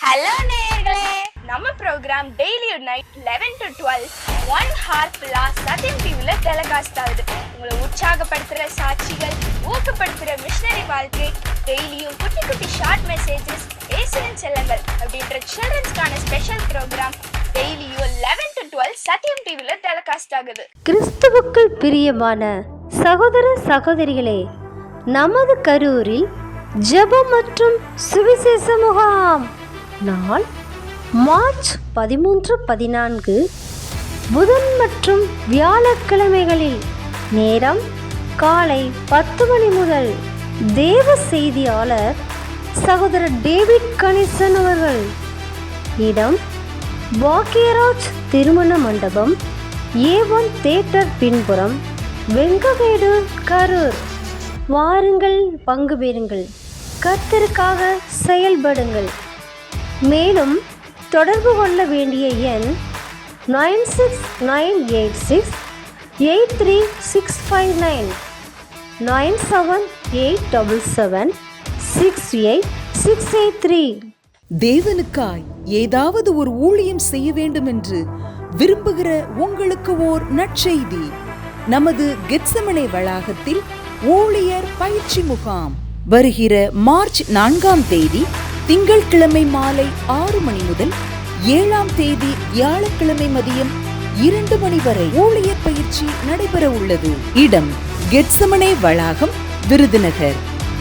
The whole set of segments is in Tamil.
ஹலோ நேயர்களே, நம்ம program daily night 11 to 12 1 hour plus சத்தியம் டிவில டெலிகாஸ்ட் ஆகுது. உங்களை உற்சாகப்படுத்துற சாட்சிகள், ஊக்கப்படுத்துற மிஷனரி வாழ்க்கை, டெய்லியும் குட்டி குட்டி ஷார்ட் மெசேஜஸ், ஏசுவின் செல்லங்கள் அப்படின்ற சில்ட்ரன்ஸ்க்கான ஸ்பெஷல் ப்ரோக்ராம் டெய்லியும் 11 to 12 சத்தியம் டிவில டெலிகாஸ்ட் ஆகுது. கிறிஸ்துவுக்குள் பிரியமான சகோதர சகோதரிகளே, நமது கரூரில் ஜெபம் மற்றும் சுவிசேஷ முகாம் நாள் மார்ச் 13-14 புதன் மற்றும் வியாழக்கிழமைகளில் நேரம் காலை 10 மணி முதல். தேவ செய்தியாளர் சகோதரர் டேவிட் கணேசன் அவர்கள். இடம் பாக்கியராஜ் திருமண மண்டபம், A1 தியேட்டர் பின்புறம், வெங்கவேடு, கரூர். வாருங்கள், பங்கு பெறுங்கள், கர்த்தருக்காக செயல்படுங்கள். மேலும் தொடர்பு கொள்ள வேண்டிய எண் 9698683659 9787768683. தேவனுக்காய் ஏதாவது ஒரு ஊழியம் செய்ய வேண்டும் என்று விரும்புகிற உங்களுக்கு ஓர் நற்செய்தி. நமது கெத்செமனே வளாகத்தில் ஊழியர் பயிற்சி முகாம் வருகிற மார்ச் 4ஆம் தேதி திங்கட்கிழமை மாலை 6 மணி முதல் 7ஆம் தேதி வியாழக்கிழமை மதியம் 2 மணி வரை ஊழியர் பயிற்சி நடைபெற உள்ளது. இடம் கெத்செமனே வளாகம், விருதுநகர்.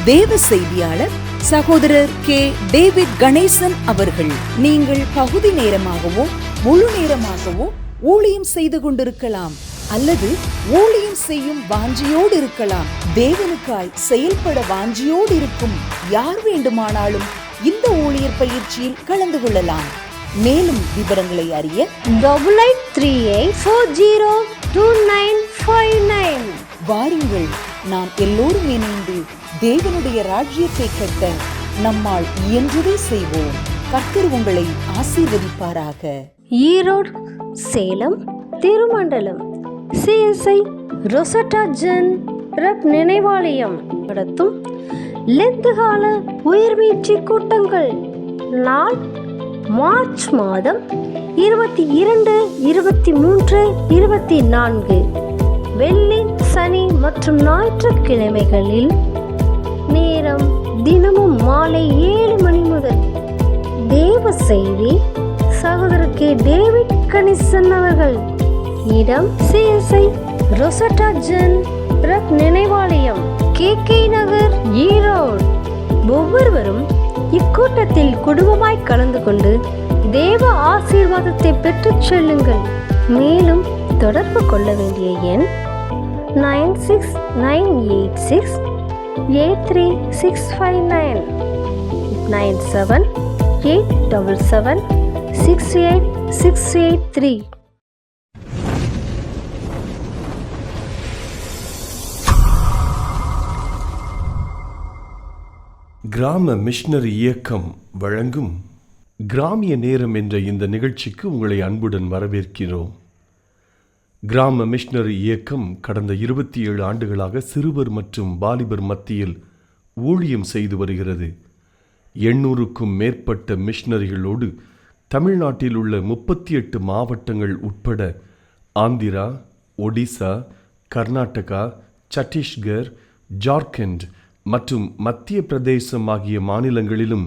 தேவ செய்தியாளர் சகோதரர் கே. டேவிட் கணேசன் அவர்கள். நீங்கள் பகுதி நேரமாகவோ முழு நேரமாகவோ ஊழியம் செய்து கொண்டிருக்கலாம், அல்லது ஊழியம் செய்யும் வாஞ்சியோடு இருக்கலாம். தேவனுக்காய் செயல்பட வாஞ்சியோடு இருக்கும் யார் வேண்டுமானாலும் இந்த ஊழியர் பயிற்சியில் கலந்து கொள்ளலாம். மேலும் விவரங்களை அறிய 8838402959. வாருங்கள், நாம் எல்லோரும் இணைந்து தேவனுடைய ராஜ்யத்தை கட்ட நம்மால் இயன்றதை செய்வோம். கர்த்தர் உங்களை ஆசீர்வதிப்பாராக. ஈரோடு, சேலம், திருமண்டலம் CSI ரொசட்டா ஜென் ரப் நினைவாலயம் நடத்தும் லெந்துகால உயிர்மீட்சி கூட்டங்கள். நாள் மார்ச் மாதம் 22, 23, 24 வெள்ளி, சனி மற்றும் ஞாயிற்றுக்கிழமைகளில். நேரம் தினமும் மாலை 7 மணி முதல். தேவ செய்தி சகோதரர் கே. டேவிட் கணேசன் அவர்கள். இடம் CSI ரொசட்டா ஜென் ரப் நினைவாலயம், KK நகர், ஈரோடு. ஒவ்வொருவரும் இக்கூட்டத்தில் குடும்பமாய் கலந்து கொண்டு தேவ ஆசீர்வாதத்தை பெற்றுச் செல்லுங்கள். மேலும் தொடர்பு கொள்ள வேண்டிய எண் 9698683659 9787768683. கிராம மிஷனரி இயக்கம் வழங்கும் கிராமிய நேரம் என்ற இந்த நிகழ்ச்சிக்கு உங்களை அன்புடன் வரவேற்கிறோம். கிராம மிஷனரி இயக்கம் கடந்த 27 ஆண்டுகளாக சிறுவர் மற்றும் வாலிபர் மத்தியில் ஊழியம் செய்து வருகிறது. 800க்கும் மேற்பட்ட மிஷனரிகளோடு தமிழ்நாட்டில் உள்ள 38 மாவட்டங்கள் உட்பட ஆந்திரா, ஒடிசா, கர்நாடகா, சத்தீஸ்கர், ஜார்க்கண்ட் மற்றும் மத்திய பிரதேசம் ஆகிய மாநிலங்களிலும்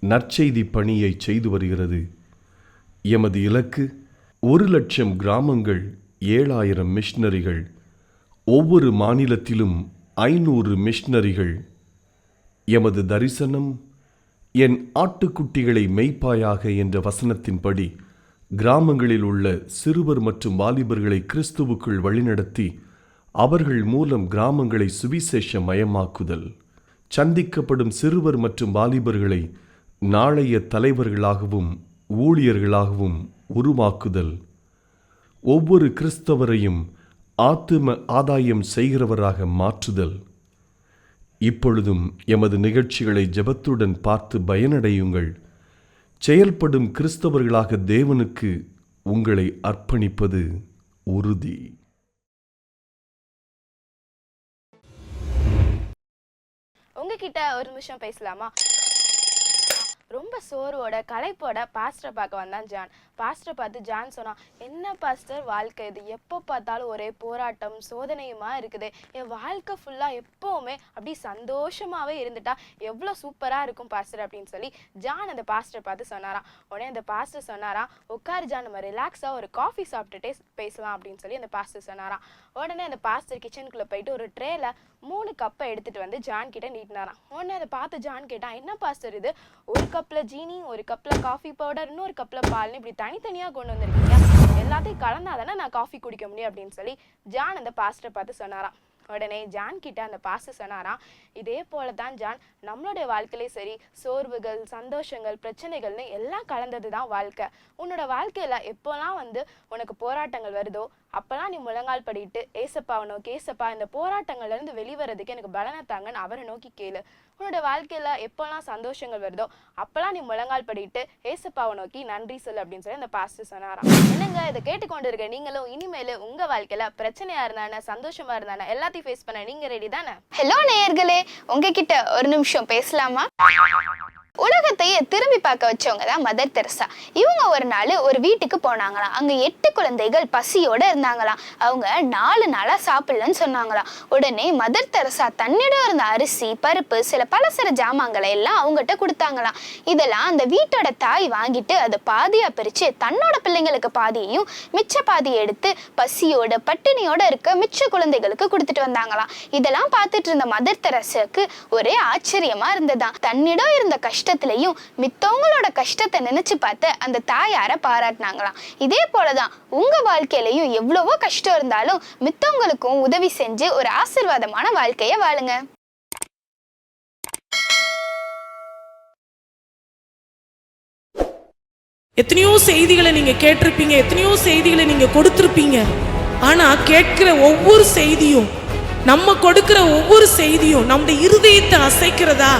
நற்செய்தி பணியை செய்து வருகிறது. எமது இலக்கு 1,00,000 கிராமங்கள், 7,000 மிஷனரிகள். ஒவ்வொரு மாநிலத்திலும் 500 மிஷனரிகள். எமது தரிசனம், என் ஆட்டுக்குட்டிகளை மேய்ப்பாயாக என்ற வசனத்தின்படி கிராமங்களில் உள்ள சிறுவர் மற்றும் வாலிபர்களை கிறிஸ்துவுக்குள் வழிநடத்தி அவர்கள் மூலம் கிராமங்களை சுவிசேஷ மயமாக்குதல். சந்திக்கப்படும் சிறுவர் மற்றும் வாலிபர்களை நாளைய தலைவர்களாகவும் ஊழியர்களாகவும் உருவாக்குதல். ஒவ்வொரு கிறிஸ்தவரையும் ஆத்தும ஆதாயம் செய்கிறவராக மாற்றுதல். இப்பொழுதும் எமது நிகழ்ச்சிகளை ஜெபத்துடன் பார்த்து பயனடையுங்கள். செயல்படும் கிறிஸ்தவர்களாக தேவனுக்கு உங்களை அர்ப்பணிப்பது உறுதி. உங்ககிட்ட ஒரு நிமிஷம் பேசலாமா? ரொம்ப சோர்வோட களைப்போட பாஸ்டரை பார்க்க வந்தான் ஜான். பாஸ்டரை பார்த்து ஜான் சொன்னான், என்ன பாஸ்டர் வாழ்க்கை இது, எப்போ பார்த்தாலும் ஒரே போராட்டம் சோதனையுமா இருக்குது, என் வாழ்க்கை ஃபுல்லாக எப்போவுமே அப்படி சந்தோஷமாகவே இருந்துட்டா எவ்வளோ சூப்பராக இருக்கும் பாஸ்டர் அப்படின்னு சொல்லி ஜான் அந்த பாஸ்டரை பார்த்து சொன்னாராம். உடனே அந்த பாஸ்டர் சொன்னாராம், உட்காரு ஜான், நம்ம ரிலாக்ஸாக ஒரு காஃபி சாப்பிட்டுட்டே பேசலாம் அப்படின்னு சொல்லி அந்த பாஸ்டர் சொன்னாராம். உடனே அந்த பாஸ்டர் கிச்சனுக்குள்ளே போயிட்டு ஒரு ட்ரேல 3 கப்பை எடுத்துட்டு வந்து ஜான் கிட்ட நீட்டினாராம். உடனே அதை பார்த்து ஜான் கேட்டான், என்ன பாஸ்டர் இது, ஒரு கப்பில் ஜீனி, ஒரு கப்பில் காஃபி பவுடர், இன்னொரு கப்பில் பால்னு இப்படி தனித்தனியாக கொண்டு வந்திருக்கீங்க, எல்லாத்தையும் கலந்தாதானே நான் காஃபி குடிக்க முடியும் அப்படின்னு சொல்லி ஜான் அந்த பாஸ்டரை பார்த்து சொன்னாராம். உடனே ஜான் கிட்ட அந்த பாஸ்டர் சொன்னாராம், இதே போல தான் ஜான், நம்மளுடைய வாழ்க்கையிலே சரி, சோர்வுகள், சந்தோஷங்கள், பிரச்சனைகள்னு எல்லாம் கலந்தது தான் வாழ்க்கை. உன்னோட வாழ்க்கையில எப்போல்லாம் உனக்கு போராட்டங்கள் வருதோ அப்பெல்லாம் நீ முழங்கால் படிட்டு ஏசப்பாவை நோக்கி, ஏசப்பா இந்த போராட்டங்கள்ல இருந்து வெளிவரதுக்கு எனக்கு பலனை தாங்கன்னு அவரை நோக்கி கேளு. உன்னோட வாழ்க்கையில எப்போல்லாம் சந்தோஷங்கள் வருதோ அப்பெல்லாம் நீ முழங்கால் படிட்டு ஏசப்பாவை நோக்கி நன்றி சொல்லு அப்படின்னு சொல்லி அந்த பாஸ்டர் சொன்னாராம். என்னங்க, இதை கேட்டுக்கொண்டு இருக்க நீங்களும் இனிமேல் உங்க வாழ்க்கையில பிரச்சனையா இருந்தானே, சந்தோஷமா இருந்தானே, எல்லாத்தையும் ஃபேஸ் பண்ண நீங்க ரெடி தானே? ஹலோ நேயர்களே, உங்ககிட்ட ஒரு நிமிஷம் பேசலாமா? உலகத்தையே திரும்பி பார்க்க வச்சவங்க தான் மதர் தெரசா. இவங்க ஒரு நாள் ஒரு வீட்டுக்கு போனாங்களாம். அங்கே 8 குழந்தைகள் பசியோடு இருந்தாங்களாம். அவங்க 4 நாளாக சாப்பிடலன்னு சொன்னாங்களாம். உடனே மதர் தெரசா தன்னிடம் இருந்த அரிசி, பருப்பு, சில பலசர ஜாமான்களை எல்லாம் அவங்ககிட்ட கொடுத்தாங்களாம். இதெல்லாம் அந்த வீட்டோட தாய் வாங்கிட்டு அதை பாதியாக பிரித்து தன்னோட பிள்ளைங்களுக்கு பாதியையும் மிச்ச பாதியை எடுத்து பசியோட பட்டினியோட இருக்க மிச்ச குழந்தைகளுக்கு கொடுத்துட்டு வந்தாங்களாம். இதெல்லாம் பார்த்துட்டு இருந்த மதர் தெரசாவுக்கு ஒரே ஆச்சரியமா இருந்ததாம். தன்னிடம் இருந்த கஷ்டத்திலையும் மித்தவங்களோட கஷ்டத்தை நினைச்சு பார்த்து அந்த தாயார பாராட்டினாங்களாம். இதே போலதான் உங்க வாழ்க்கையிலையும் எவ்வளவோ கஷ்டம் இருந்தாலும் மித்தவங்களுக்கும் உதவி செஞ்சு ஒரு ஆசீர்வாதமான வாழ்க்கைய வாழுங்க. எத்தனையோ செய்திகளை நீங்க கேட்டிருப்பீங்க, எத்தனையோ செய்திகளை நீங்க கொடுத்திருப்பீங்க. ஆனா கேட்கிற ஒவ்வொரு செய்தியும், நம்ம கொடுக்கிற ஒவ்வொரு செய்தியும் நம்முடைய இருதயத்தை அசைக்கிறதா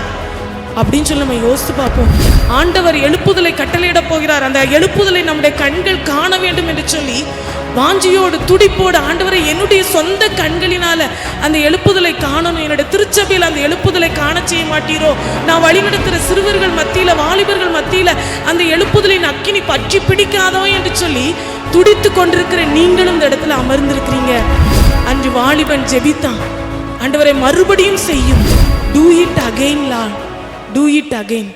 அப்படின்னு சொல்லி நம்ம யோசித்து பார்ப்போம். ஆண்டவர் எழுப்புதலை கட்டளையிட போகிறார். அந்த எழுப்புதலை நம்முடைய கண்கள் காண வேண்டும் என்று சொல்லி வாஞ்சியோடு துடிப்போடு, ஆண்டவரை என்னுடைய சொந்த கண்களினால அந்த எழுப்புதலை காணணும், என்னுடைய திருச்சபையில் அந்த எழுப்புதலை காண செய்ய மாட்டீரோ, நான் வழிநடத்துகிற சிறுவர்கள் மத்தியில, வாலிபர்கள் மத்தியில அந்த எழுப்புதலின் அக்கினி பற்றி பிடிக்காதோ என்று சொல்லி துடித்து கொண்டிருக்கிற நீங்களும் இந்த இடத்துல அமர்ந்திருக்கிறீங்க. அன்று வாலிபன் ஜெபித்தான், ஆண்டவரை மறுபடியும் செய்யும், do it again Lord, do it again.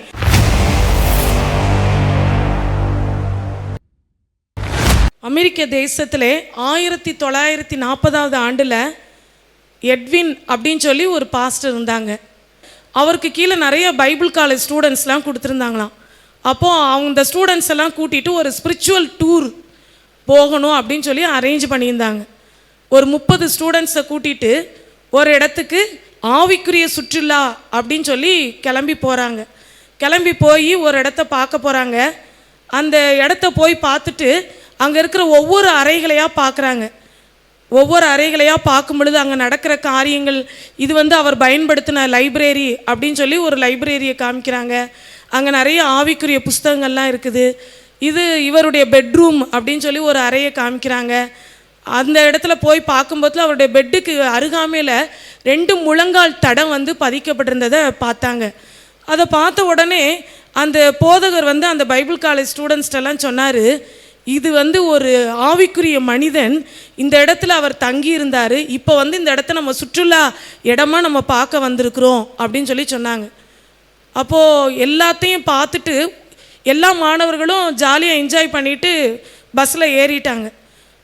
அமெரிக்க தேசத்திலே 1940 ஆண்டில் எட்வின் அப்படின்னு சொல்லி ஒரு பாஸ்டர் இருந்தாங்க. அவருக்கு கீழே நிறைய பைபிள் காலேஜ் ஸ்டூடெண்ட்ஸ்லாம் கொடுத்துருந்தாங்களாம். அப்போது அவங்க ஸ்டூடெண்ட்ஸ் எல்லாம் கூட்டிகிட்டு ஒரு ஸ்பிரிச்சுவல் டூர் போகணும் அப்படின்னு சொல்லி அரேஞ்ச் பண்ணியிருந்தாங்க. ஒரு 30 ஸ்டூடெண்ட்ஸை கூட்டிகிட்டு ஒரு இடத்துக்கு ஆவிக்குரிய சுற்றுலா அப்படின்னு சொல்லி கிளம்பி போகிறாங்க. கிளம்பி போய் ஒரு இடத்த பார்க்க போகிறாங்க. அந்த இடத்த போய் பார்த்துட்டு அங்கே இருக்கிற ஒவ்வொரு அறைகளையாக பார்க்குறாங்க. ஒவ்வொரு அறைகளையாக பார்க்கும் பொழுது அங்கே நடக்கிற காரியங்கள், இது அவர் பயன்படுத்தின லைப்ரரி அப்படின்னு சொல்லி ஒரு லைப்ரரியை காமிக்கிறாங்க. அங்கே நிறைய ஆவிக்குரிய புஸ்தகங்கள்லாம் இருக்குது. இது இவருடைய பெட்ரூம் அப்படின்னு சொல்லி ஒரு அறையை காமிக்கிறாங்க. அந்த இடத்துல போய் பார்க்கும்போது அவருடைய பெட்டுக்கு அருகாமையில் 2 முழங்கால் தடம் பதிக்கப்பட்டிருந்ததை பார்த்தாங்க. அதை பார்த்த உடனே அந்த போதகர் அந்த பைபிள் காலேஜ் ஸ்டூடெண்ட்ஸ்டெல்லாம் சொன்னார், இது ஒரு ஆவிக்குரிய மனிதன், இந்த இடத்துல அவர் தங்கி இருந்தார், இப்போ இந்த இடத்த நம்ம சுற்றுலா இடமா நம்ம பார்க்க வந்திருக்கிறோம் அப்படின்னு சொல்லி சொன்னாங்க. அப்போது எல்லாத்தையும் பார்த்துட்டு எல்லா மாணவர்களும் ஜாலியாக என்ஜாய் பண்ணிவிட்டு பஸ்ஸில் ஏறிட்டாங்க.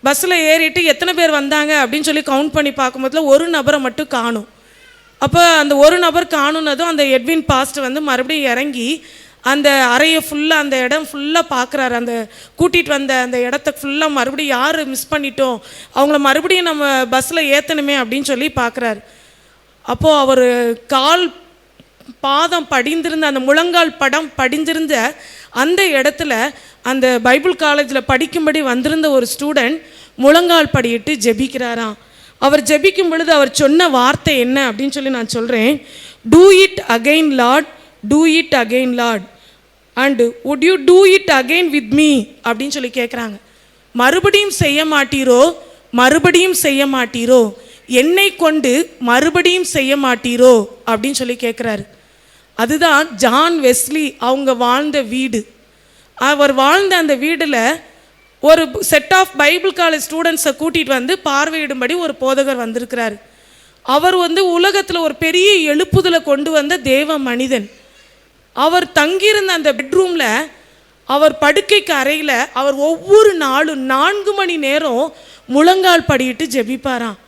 பஸ்ஸில் ஏறிட்டு எத்தனை பேர் வந்தாங்க அப்படின்னு சொல்லி கவுண்ட் பண்ணி பார்க்கும்போதுல ஒரு நபரை மட்டும் காணும். அப்போ அந்த ஒரு நபர் காணுனதும் அந்த எட்வின் பாஸ்டர் மறுபடியும் இறங்கி அந்த அறையை ஃபுல்லாக, அந்த இடம் ஃபுல்லாக பார்க்குறாரு. அந்த கூட்டிகிட்டு வந்த அந்த இடத்த ஃபுல்லாக மறுபடியும் யார் மிஸ் பண்ணிட்டோம், அவங்கள மறுபடியும் நம்ம பஸ்ஸில் ஏற்றணுமே அப்படின்னு சொல்லி பார்க்குறாரு. அப்போது அவர் பாதம் படிந்திருந்த, அந்த முழங்கால் படம் படிந்திருந்த அந்த இடத்துல அந்த பைபிள் காலேஜில் படிக்கும்படி வந்திருந்த ஒரு ஸ்டூடெண்ட் முழங்கால் படியிட்டு ஜெபிக்கிறாராம். அவர் ஜெபிக்கும் பொழுது அவர் சொன்ன வார்த்தை என்ன அப்படின்னு சொல்லி நான் சொல்கிறேன். Two it again Lord, do it again Lord, and would you two it again with me அப்படின்னு சொல்லி கேட்குறாங்க. மறுபடியும் செய்ய மாட்டீரோ, மறுபடியும் செய்ய மாட்டீரோ, என்னை கொண்டு மறுபடியும் செய்ய மாட்டீரோ அப்படின்னு சொல்லி கேட்குறாரு. அதுதான் ஜான் வெஸ்லி அவங்க வாழ்ந்த வீடு. அவர் வாழ்ந்த அந்த வீட்டில் ஒரு செட் ஆஃப் பைபிள் காலேஜ் ஸ்டூடெண்ட்ஸை கூட்டிகிட்டு வந்து பார்வையிடும்படி ஒரு போதகர் வந்திருக்கிறார். அவர் உலகத்தில் ஒரு பெரிய எழுப்புதலை கொண்டு வந்த தேவ மனிதன். அவர் தங்கியிருந்த அந்த பெட்ரூமில், அவர் படுக்கைக்கு அறையில் அவர் ஒவ்வொரு நாளும் 4 மணி நேரம் முழங்கால் படியிட்டு ஜெபிப்பாராம்.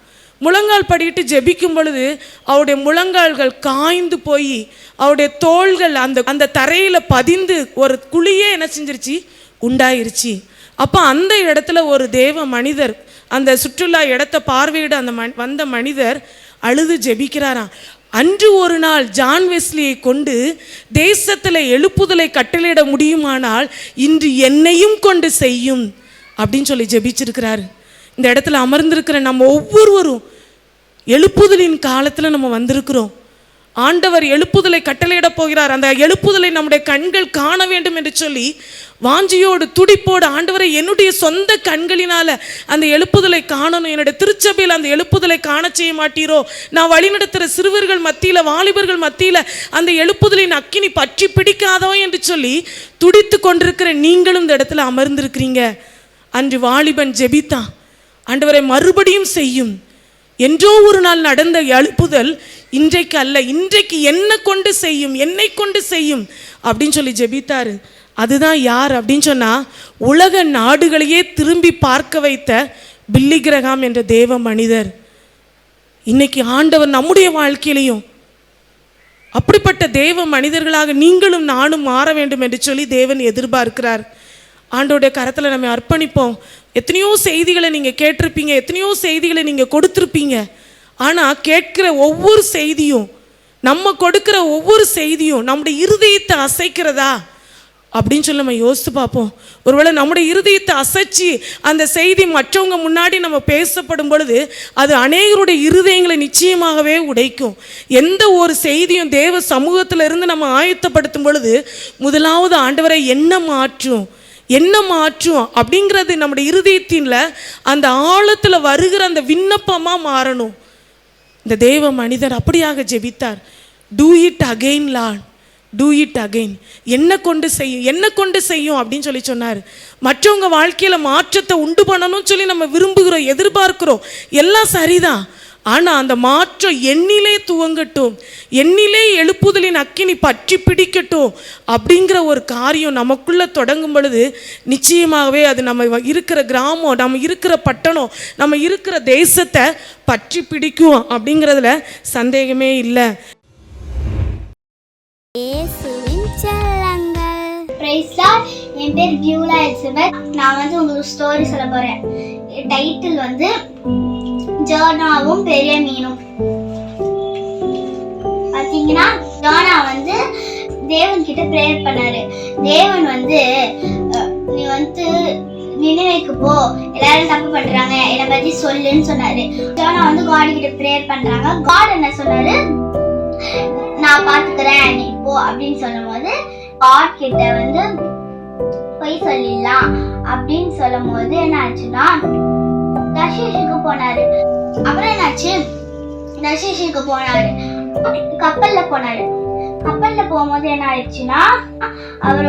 முழங்கால் படியிட்டு ஜெபிக்கும் பொழுது அவருடைய முழங்கால்கள் காய்ந்து போய் அவருடைய தோள்கள் அந்த தரையில் பதிந்து ஒரு குழியே என்ன செஞ்சிருச்சு, உண்டாயிருச்சு. அப்போ அந்த இடத்துல ஒரு தேவ மனிதர், அந்த சுற்றுலா இடத்தை பார்வையிட வந்த மனிதர் அழுது ஜெபிக்கிறாராம். அன்று ஒரு நாள் ஜான் வெஸ்லியை கொண்டு தேசத்தில் எழுப்புதலை கட்டளையிட முடியுமானால் இன்று என்னையும் கொண்டு செய்யும் அப்படின்னு சொல்லி ஜெபிச்சிருக்கிறாரு. இந்த இடத்துல அமர்ந்திருக்கிற நம்ம ஒவ்வொருவரும் எழுப்புதலின் காலத்தில் நம்ம வந்திருக்கிறோம். ஆண்டவர் எழுப்புதலை கட்டளையிட போகிறார். அந்த எழுப்புதலை நம்முடைய கண்கள் காண வேண்டும் என்று சொல்லி வாஞ்சியோடு துடிப்போடு, ஆண்டவரை என்னுடைய சொந்த கண்களினால் அந்த எழுப்புதலை காணணும், என்னுடைய திருச்சபையில் அந்த எழுப்புதலை காண செய்ய மாட்டீரோ, நான் வழிநடத்துகிற சிறுவர்கள் மத்தியில் வாலிபர்கள் மத்தியில் அந்த எழுப்புதலின் அக்கினி பற்றி பிடிக்காதோ என்று சொல்லி துடித்து கொண்டிருக்கிற நீங்களும் இந்த இடத்துல அமர்ந்திருக்கிறீங்க. அன்று வாலிபன் ஜெபித்தான், ஆண்டவரை மறுபடியும் செய்யும். என்றோ ஒரு நாள் நடந்த எழுப்புதல் இன்றைக்கு அல்ல, இன்றைக்கு என்ன கொண்டு செய்யும், என்னை கொண்டு செய்யும் அப்படின்னு சொல்லி ஜெபித்தாரு. அதுதான் யார் அப்படின்னு சொன்னால், உலக நாடுகளையே திரும்பி பார்க்க வைத்த பில்லி கிரஹாம் என்ற தேவ மனிதர். இன்னைக்கு ஆண்டவர் நம்முடைய வாழ்க்கையிலையும் அப்படிப்பட்ட தேவ மனிதர்களாக நீங்களும் நானும் மாற வேண்டும் என்று சொல்லி தேவன் எதிர்பார்க்கிறார். ஆண்டோடைய கரத்தில் நம்ம அர்ப்பணிப்போம். எத்தனையோ செய்திகளை நீங்கள் கேட்டிருப்பீங்க, எத்தனையோ செய்திகளை நீங்கள் கொடுத்துருப்பீங்க. ஆனால் கேட்குற ஒவ்வொரு செய்தியும், நம்ம கொடுக்குற ஒவ்வொரு செய்தியும் நம்முடைய இருதயத்தை அசைக்கிறதா அப்படின்னு சொல்லி நம்ம யோசித்து பார்ப்போம். ஒருவேளை நம்முடைய இருதயத்தை அசைச்சு அந்த செய்தி மற்றவங்க முன்னாடி நம்ம பேசப்படும் பொழுது அது அநேகருடைய இருதயங்களை நிச்சயமாகவே உடைக்கும். எந்த ஒரு செய்தியும் தேவ சமூகத்தில் இருந்து நம்ம ஆயத்தப்படுத்தும் பொழுது முதலாவது ஆண்டவரை என்ன மாற்றும் அப்படிங்கிறது நம்முடைய இருதயத்தின்ல அந்த ஆழத்தில் வருகிற அந்த விண்ணப்பமாக மாறணும். இந்த தேவ மனிதர் அப்படியாக ஜெபித்தார். Do it again Lord, do it again. என்ன கொண்டு செய்யும் அப்படின்னு சொல்லி சொன்னார். மற்றவங்க வாழ்க்கையில் மாற்றத்தை உண்டு பண்ணணும்னு சொல்லி நம்ம விரும்புகிறோம், எதிர்பார்க்கிறோம், எல்லாம் சரிதான். ஆனால் அந்த மாற்றம் என்னிலே துவங்கட்டும், என்னிலே எழுப்புதலின் அக்கினி பற்றி பிடிக்கட்டும் அப்படிங்கிற ஒரு காரியம் நமக்குள்ளே தொடங்கும் பொழுது நிச்சயமாகவே அது நம்ம இருக்கிற கிராமம், நம்ம இருக்கிற பட்டணம், நம்ம இருக்கிற தேசத்தை பற்றி பிடிக்கும் அப்படிங்கிறதுல சந்தேகமே இல்லை. என் பேர் பியூலா எலிசபெத். நான் உங்களுக்கு ஸ்டோரி சொல்ல போறேன். டைட்டில் ஜோனாவும் பெரிய மீனும். பாத்தீங்கன்னா ஜோனா தேவன் கிட்ட பிரேயர் பண்ணாரு. தேவன் நீ நினைவுக்கு போ, எல்லாரும் தப்பு பண்றாங்க, என்னை பத்தி சொல்லுன்னு சொன்னாரு. ஜோனா காட் கிட்ட பிரேயர் பண்றாங்க. காட் என்ன சொன்னாரு, நான் பாத்துக்கிறேன் நீ போ அப்படின்னு சொல்லும் போது காட் கிட்ட போய் சொல்லிடலாம் அப்படின்னு சொல்லும் போது என்ன ஆச்சுன்னா தர்ஷீஷுக்கு போனாரு. அப்புறம் என்னாச்சு, தர்ஷீஷுக்கு போனாரு, கப்பல்ல போனாரு. கப்பல்ல போகும்போது என்ன ஆயிடுச்சுன்னா அவர்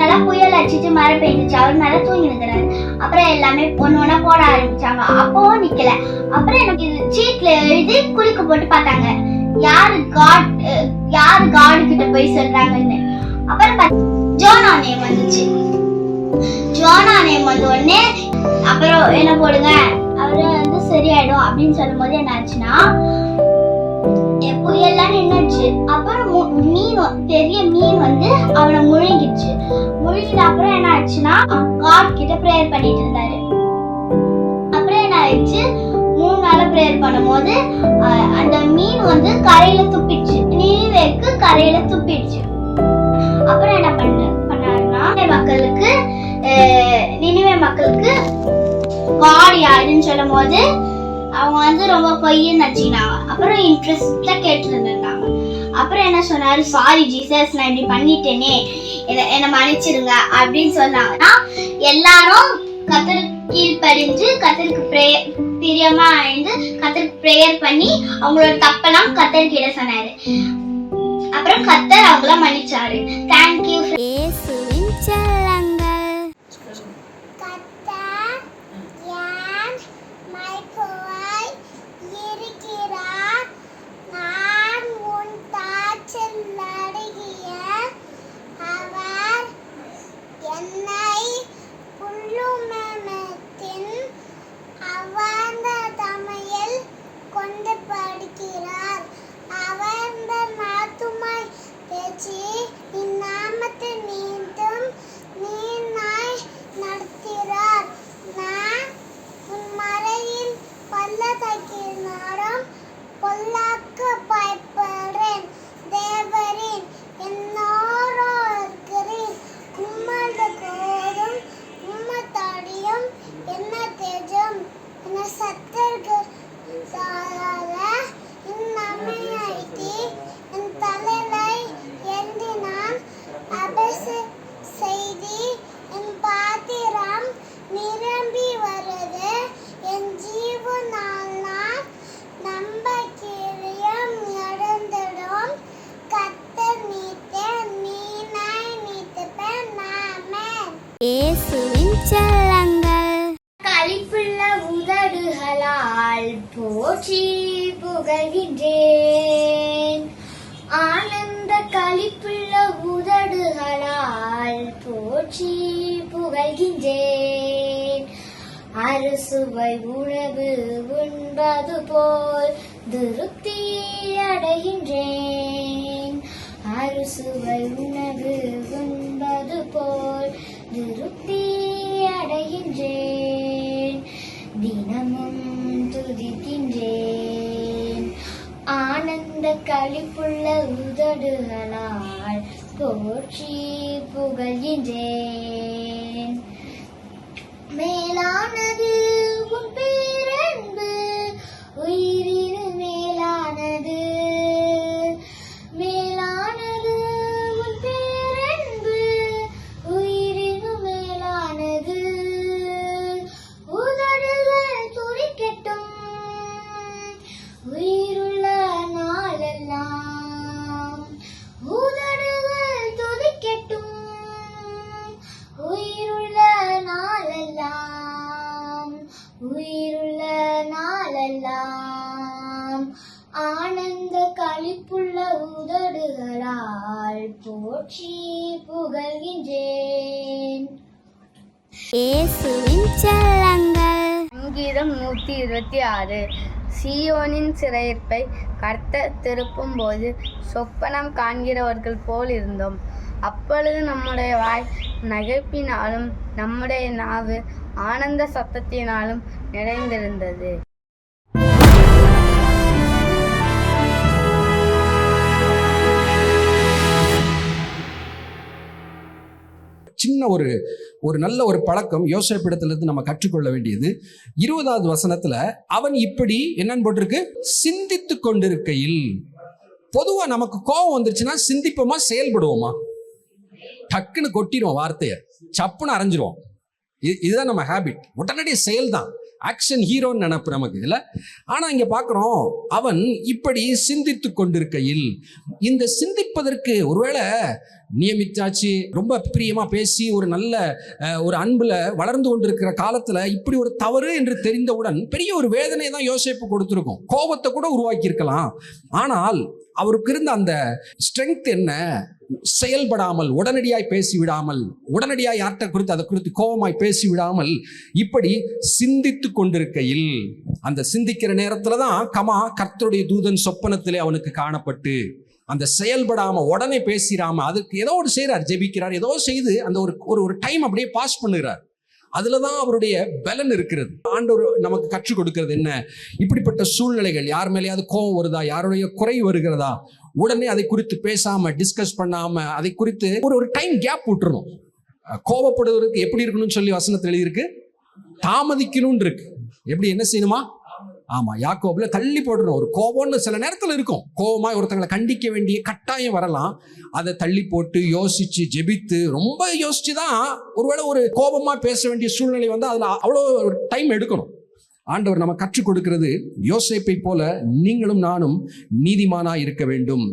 நல்லா புயல் அடிச்சிட்டு மழை பெய்ஞ்சிச்சு. அவர் நல்லா தூங்கி நிற்கிறாரு. அப்புறம் எல்லாமே ஒண்ணு ஒண்ணா போட ஆரம்பிச்சாங்க. அப்பவும் நிக்கல. அப்புறம் எனக்கு இது சீட்ல எழுதி குளிக்க போட்டு பார்த்தாங்க யாரு காட் கிட்ட போய் சொல்றாங்கன்னு. அப்புறம் ஜோனா நேம் வந்துச்சு. ஜோனா நேம் உடனே அப்புறம் என்ன போடுங்க அவரு சரியாயிடும் அப்படின்னு சொல்லும் போது என்ன ஆச்சுன்னா புயல்லாம் நின்னுச்சு. அப்புறம் பெரிய மீன் அவனை முழுங்கிடுச்சு. முழுங்கிட்டு அப்புறம் என்ன ஆச்சுன்னா காட் கிட்ட பிரேயர் பண்ணிட்டு இருந்தாரு. அப்புறம் என்ன ஆயிடுச்சு, 3 நாளா பிரேயர் பண்ணும் போது அந்த மீன் கரையில துப்பிடுச்சு. நீவேக்கு கரையில துப்பிடுச்சு. அப்புறம் என்ன பண்ணாருன்னா நினிவே மக்களுக்கு காட் யாருன்னு சொல்லும் போது அவங்க ரொம்ப பொய்ன்னு நச்சினாங்க. அப்புறம் இன்ட்ரெஸ்ட்ல கேட்டு இருந்தாங்க. அப்புறம் என்ன சொன்னாரு, சாரி ஜீசஸ், நான் இப்படி பண்ணிட்டேனே, என்ன மன்னிச்சிருங்க அப்படின்னு சொன்னாங்கன்னா எல்லாரும் கர்த்தருக்கு கீழ்ப்படிஞ்சு கர்த்தருக்கு பிரியமா இருந்து கர்த்தருக்கு பிரேயர் பண்ணி அவங்களோட தப்பெல்லாம் கர்த்தர்கிட்ட சொன்னாரு. அப்புறம் கர்த்தர் அவங்கள மன்னிச்சாரு. தேங்க்யூ. இயேசுவின் செல்லங்கள். கர்த்தர் என் மைக்கோவாய் இருக்கிறார். நான் உன் தாச்சல் நடுகிய அவர் என்னை புல்லுமத்தின் அவர்ந்த தமையில் கொண்டு படுகிறார். அவர்ந்த நாத்துமாய் பேச்சு இந்நாமத்தை மீண்டும் நீனாய் நடத்துகிறார். நான் உன் மறையில் பள்ளத்தாக்கினாலும் பொல்லாக்கு பயப்படுறேன். தேவரின் என்னோரோ இருக்கிறேன். உம்மது கோடும் உம்மத்தடியும் என்ன தேஜம் என்ன சத்தர்கள் இந்நமையாய்த்தி என் தலையை ஏந்தி நான் அபச செய்தி என் பாத்திரம் நிரம்பி வருது. என் ஜீவனால் நான் நம்பிக்கையும் இழந்திடும். கர்த்தர் நீத்தே நீனாய் நீத்தப்பேன். ஆமென். இயேசுவின் செல்லங்கள். களிப்புள்ள உதடுகளால் போற்றி புகழ்கின்றேன். ஆனந்த களிப்புள்ள உதடுகளால் போற்றி புகழ்கின்றேன். அறுசுவை உணவு உண்பது போல் திருப்தி அடைகின்றேன். அறுசுவை உணவு உண்பது போல் திருப்தி அடைகின்றேன். தினமும் துதிக்கின்றேன். ஆனந்த களிப்புள்ள உதடுகளால் போற்றி புகழ்கின்றேன். மேலானது உன் பேரன்பு உயிரினு மேலானது. மேலானது உன் பேரன்பு உயிரினு மேலானது. உதடுகள் துடிக்கட்டும் உயிருள்ள நாளெல்லாம். உதடுகள் துதிக்கட்டும் உயிருள்ள நாளெல்லாம். உயிருள்ள நாளெல்லாம். ஆனந்த களிப்புள்ள உதடுகளால் போற்றி புகழ்கின்றேன். இயேசுவின் செல்லங்கள். சங்கீதம் 126. சீயோனின் சிறையிருப்பை கர்த்தர் திருப்பும் போது சொப்பனம் காண்கிறவர்கள் போல் இருந்தோம். அப்பொழுது நம்முடைய வாய் நகைப்பினாலும் நம்முடைய நாவு ஆனந்த சத்தத்தினாலும் நிறைந்திருந்தது. சின்ன ஒரு நல்ல ஒரு பழக்கம் யோசேப்பிடத்திலிருந்து நம்ம கற்றுக்கொள்ள வேண்டியது 20வது வசனத்துல அவன் இப்படி என்னன்னு போட்டிருக்கு, சிந்தித்து கொண்டிருக்கையில். பொதுவா நமக்கு கோபம் வந்துருச்சுன்னா சிந்திப்போமா செயல்படுவோமா? டக்குன்னு கொட்டிடுவோம், வார்த்தையை சப்புன்னு அரைஞ்சிருவோம். இதுதான் நம்ம ஹேபிட். உடனடிய செயல் தான் ஆக்ஷன் ஹீரோன்னு நினைப்பு நமக்கு இல்லை. ஆனா இங்க பாக்குறோம், அவன் இப்படி சிந்தித்து கொண்டிருக்கையில். இந்த சிந்திப்பதற்கு ஒருவேளை நியமித்தாச்சு, ரொம்ப பிரியமா பேசி ஒரு நல்ல ஒரு அன்புல வளர்ந்து கொண்டிருக்கிற காலத்துல இப்படி ஒரு தவறு என்று தெரிந்தவுடன் பெரிய ஒரு வேதனை தான் யோசேப்பு கொடுத்திருக்கும். கோபத்தை கூட உருவாக்கி இருக்கலாம். ஆனால் அவருக்கு இருந்த அந்த ஸ்ட்ரென்த் என்ன? செயல்படாமல், உடனடியாய் பேசிவிடாமல், உடனடியாய் யார்கிட்ட குறித்து அதை குறித்து கோபமாய் பேசிவிடாமல் இப்படி சிந்தித்து கொண்டிருக்கையில், அந்த சிந்திக்கிற நேரத்துல தான் கர்த்தருடைய தூதன் சொப்பனத்திலே அவனுக்கு காணப்பட்டு, அந்த செயல்படாம உடனே பேசிடாம அதுக்கு ஏதோ ஒரு செய்யறார், ஜெபிக்கிறார், ஏதோ செய்து அந்த ஒரு டைம் அப்படியே பாஸ் பண்ணுகிறார். அதுலதான் அவருடைய பலன் இருக்கிறது. ஆண்டவர் நமக்கு கற்றுக் கொடுக்கிறது என்ன? இப்படிப்பட்ட சூழ்நிலைகள், யார் மேலேயாவது கோபம் வருதா, யாருடைய குறை வருகிறதா, உடனே அதை குறித்து பேசாம, டிஸ்கஸ் பண்ணாம, அதை குறித்து ஒரு டைம் கேப் விட்டுறணும். கோபப்படுவதற்கு எப்படி இருக்கணும்னு சொல்லி வசனத்தில் எழுதியிருக்கு, தாமதிக்கணும்னு இருக்கு. எப்படி என்ன செய்யணுமா? ஆமா, யாக்கோபுல தள்ளி போடணும். ஒரு கோபம்னு சில நேரத்தில் இருக்கும், கோபமாய் ஒருத்தங்களை கண்டிக்க வேண்டிய கட்டாயம் வரலாம். அதை தள்ளி போட்டு யோசிச்சு ஜெபித்து ரொம்ப யோசிச்சுதான் ஒருவேளை ஒரு கோபமா பேச வேண்டிய சூழ்நிலை வந்து அதுல அவ்வளோ டைம் எடுக்கணும். ஆண்டவர் நம்ம கற்றுக் கொடுக்கிறது, யோசேப்பை போல நீங்களும் நானும் நீதிமானாய் இருக்க வேண்டும்.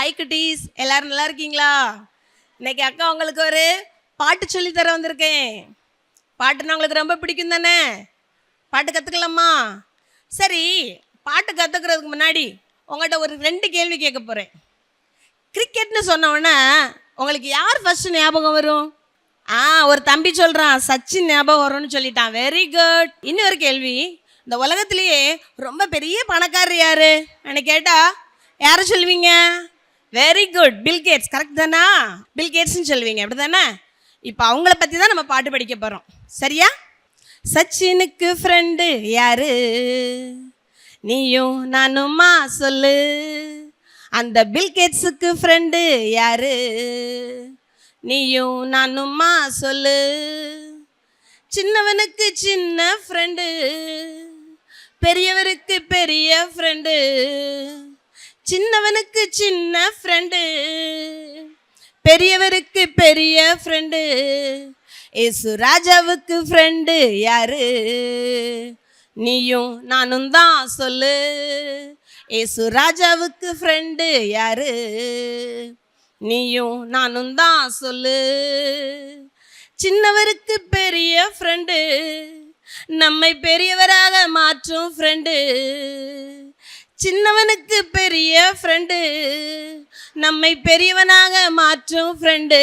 ஹாய் குட்டீஸ், எல்லாரும் நல்லா இருக்கீங்களா? இன்னைக்கு அக்கா உங்களுக்கு ஒரு பாட்டு சொல்லித்தர வந்திருக்கேன். பாட்டுன்னா உங்களுக்கு ரொம்ப பிடிக்கும் தானே? பாட்டு கற்றுக்கலாமா? சரி, பாட்டு கற்றுக்கிறதுக்கு முன்னாடி உங்கள்கிட்ட ஒரு 2 கேள்வி கேட்க போகிறேன். கிரிக்கெட்னு சொன்னோன்னே உங்களுக்கு யார் ஃபஸ்ட்டு ஞாபகம் வரும்? ஒரு தம்பி சொல்கிறான் சச்சின் ஞாபகம் வரும்னு சொல்லிட்டான். Very good. இன்னொரு கேள்வி, இந்த உலகத்திலேயே ரொம்ப பெரிய பணக்காரர் யார் கேட்டால் யாரை சொல்லுவீங்க? Very good, Bill Gates. கரெக்ட் தானா? பில்கேட்ஸ்ன்னு சொல்லுவீங்க, அப்படி தானே? இப்போ அவங்கள பற்றி தான் நம்ம பாட்டு படிக்க போகிறோம், சரியா? சச்சினுக்கு ஃப்ரெண்டு யாரு? நீயும் நானுமா சொல்லு. அந்த பில்கேட்ஸுக்கு ஃப்ரெண்டு யாரு? நீயும் நானுமா சொல்லு. சின்னவனுக்கு சின்ன ஃப்ரெண்டு, பெரியவருக்கு பெரிய ஃப்ரெண்டு. சின்னவனுக்கு சின்ன ஃப்ரெண்டு, பெரியவருக்கு பெரிய ஃப்ரெண்டு. ஏசு ராஜாவுக்கு ஃப்ரெண்டு யாரு? நீயும் நானும் தான் சொல்லு. ஏசு ராஜாவுக்கு ஃப்ரெண்டு யாரு? நீயும் நானும் தான் சொல்லு. சின்னவருக்கு பெரிய ஃப்ரெண்டு, நம்மை பெரியவராக மாற்றும் ஃப்ரெண்டு. சின்னவனுக்கு பெரிய ஃப்ரெண்டு, நம்மை பெரியவனாக மாற்றும் ஃப்ரெண்டு.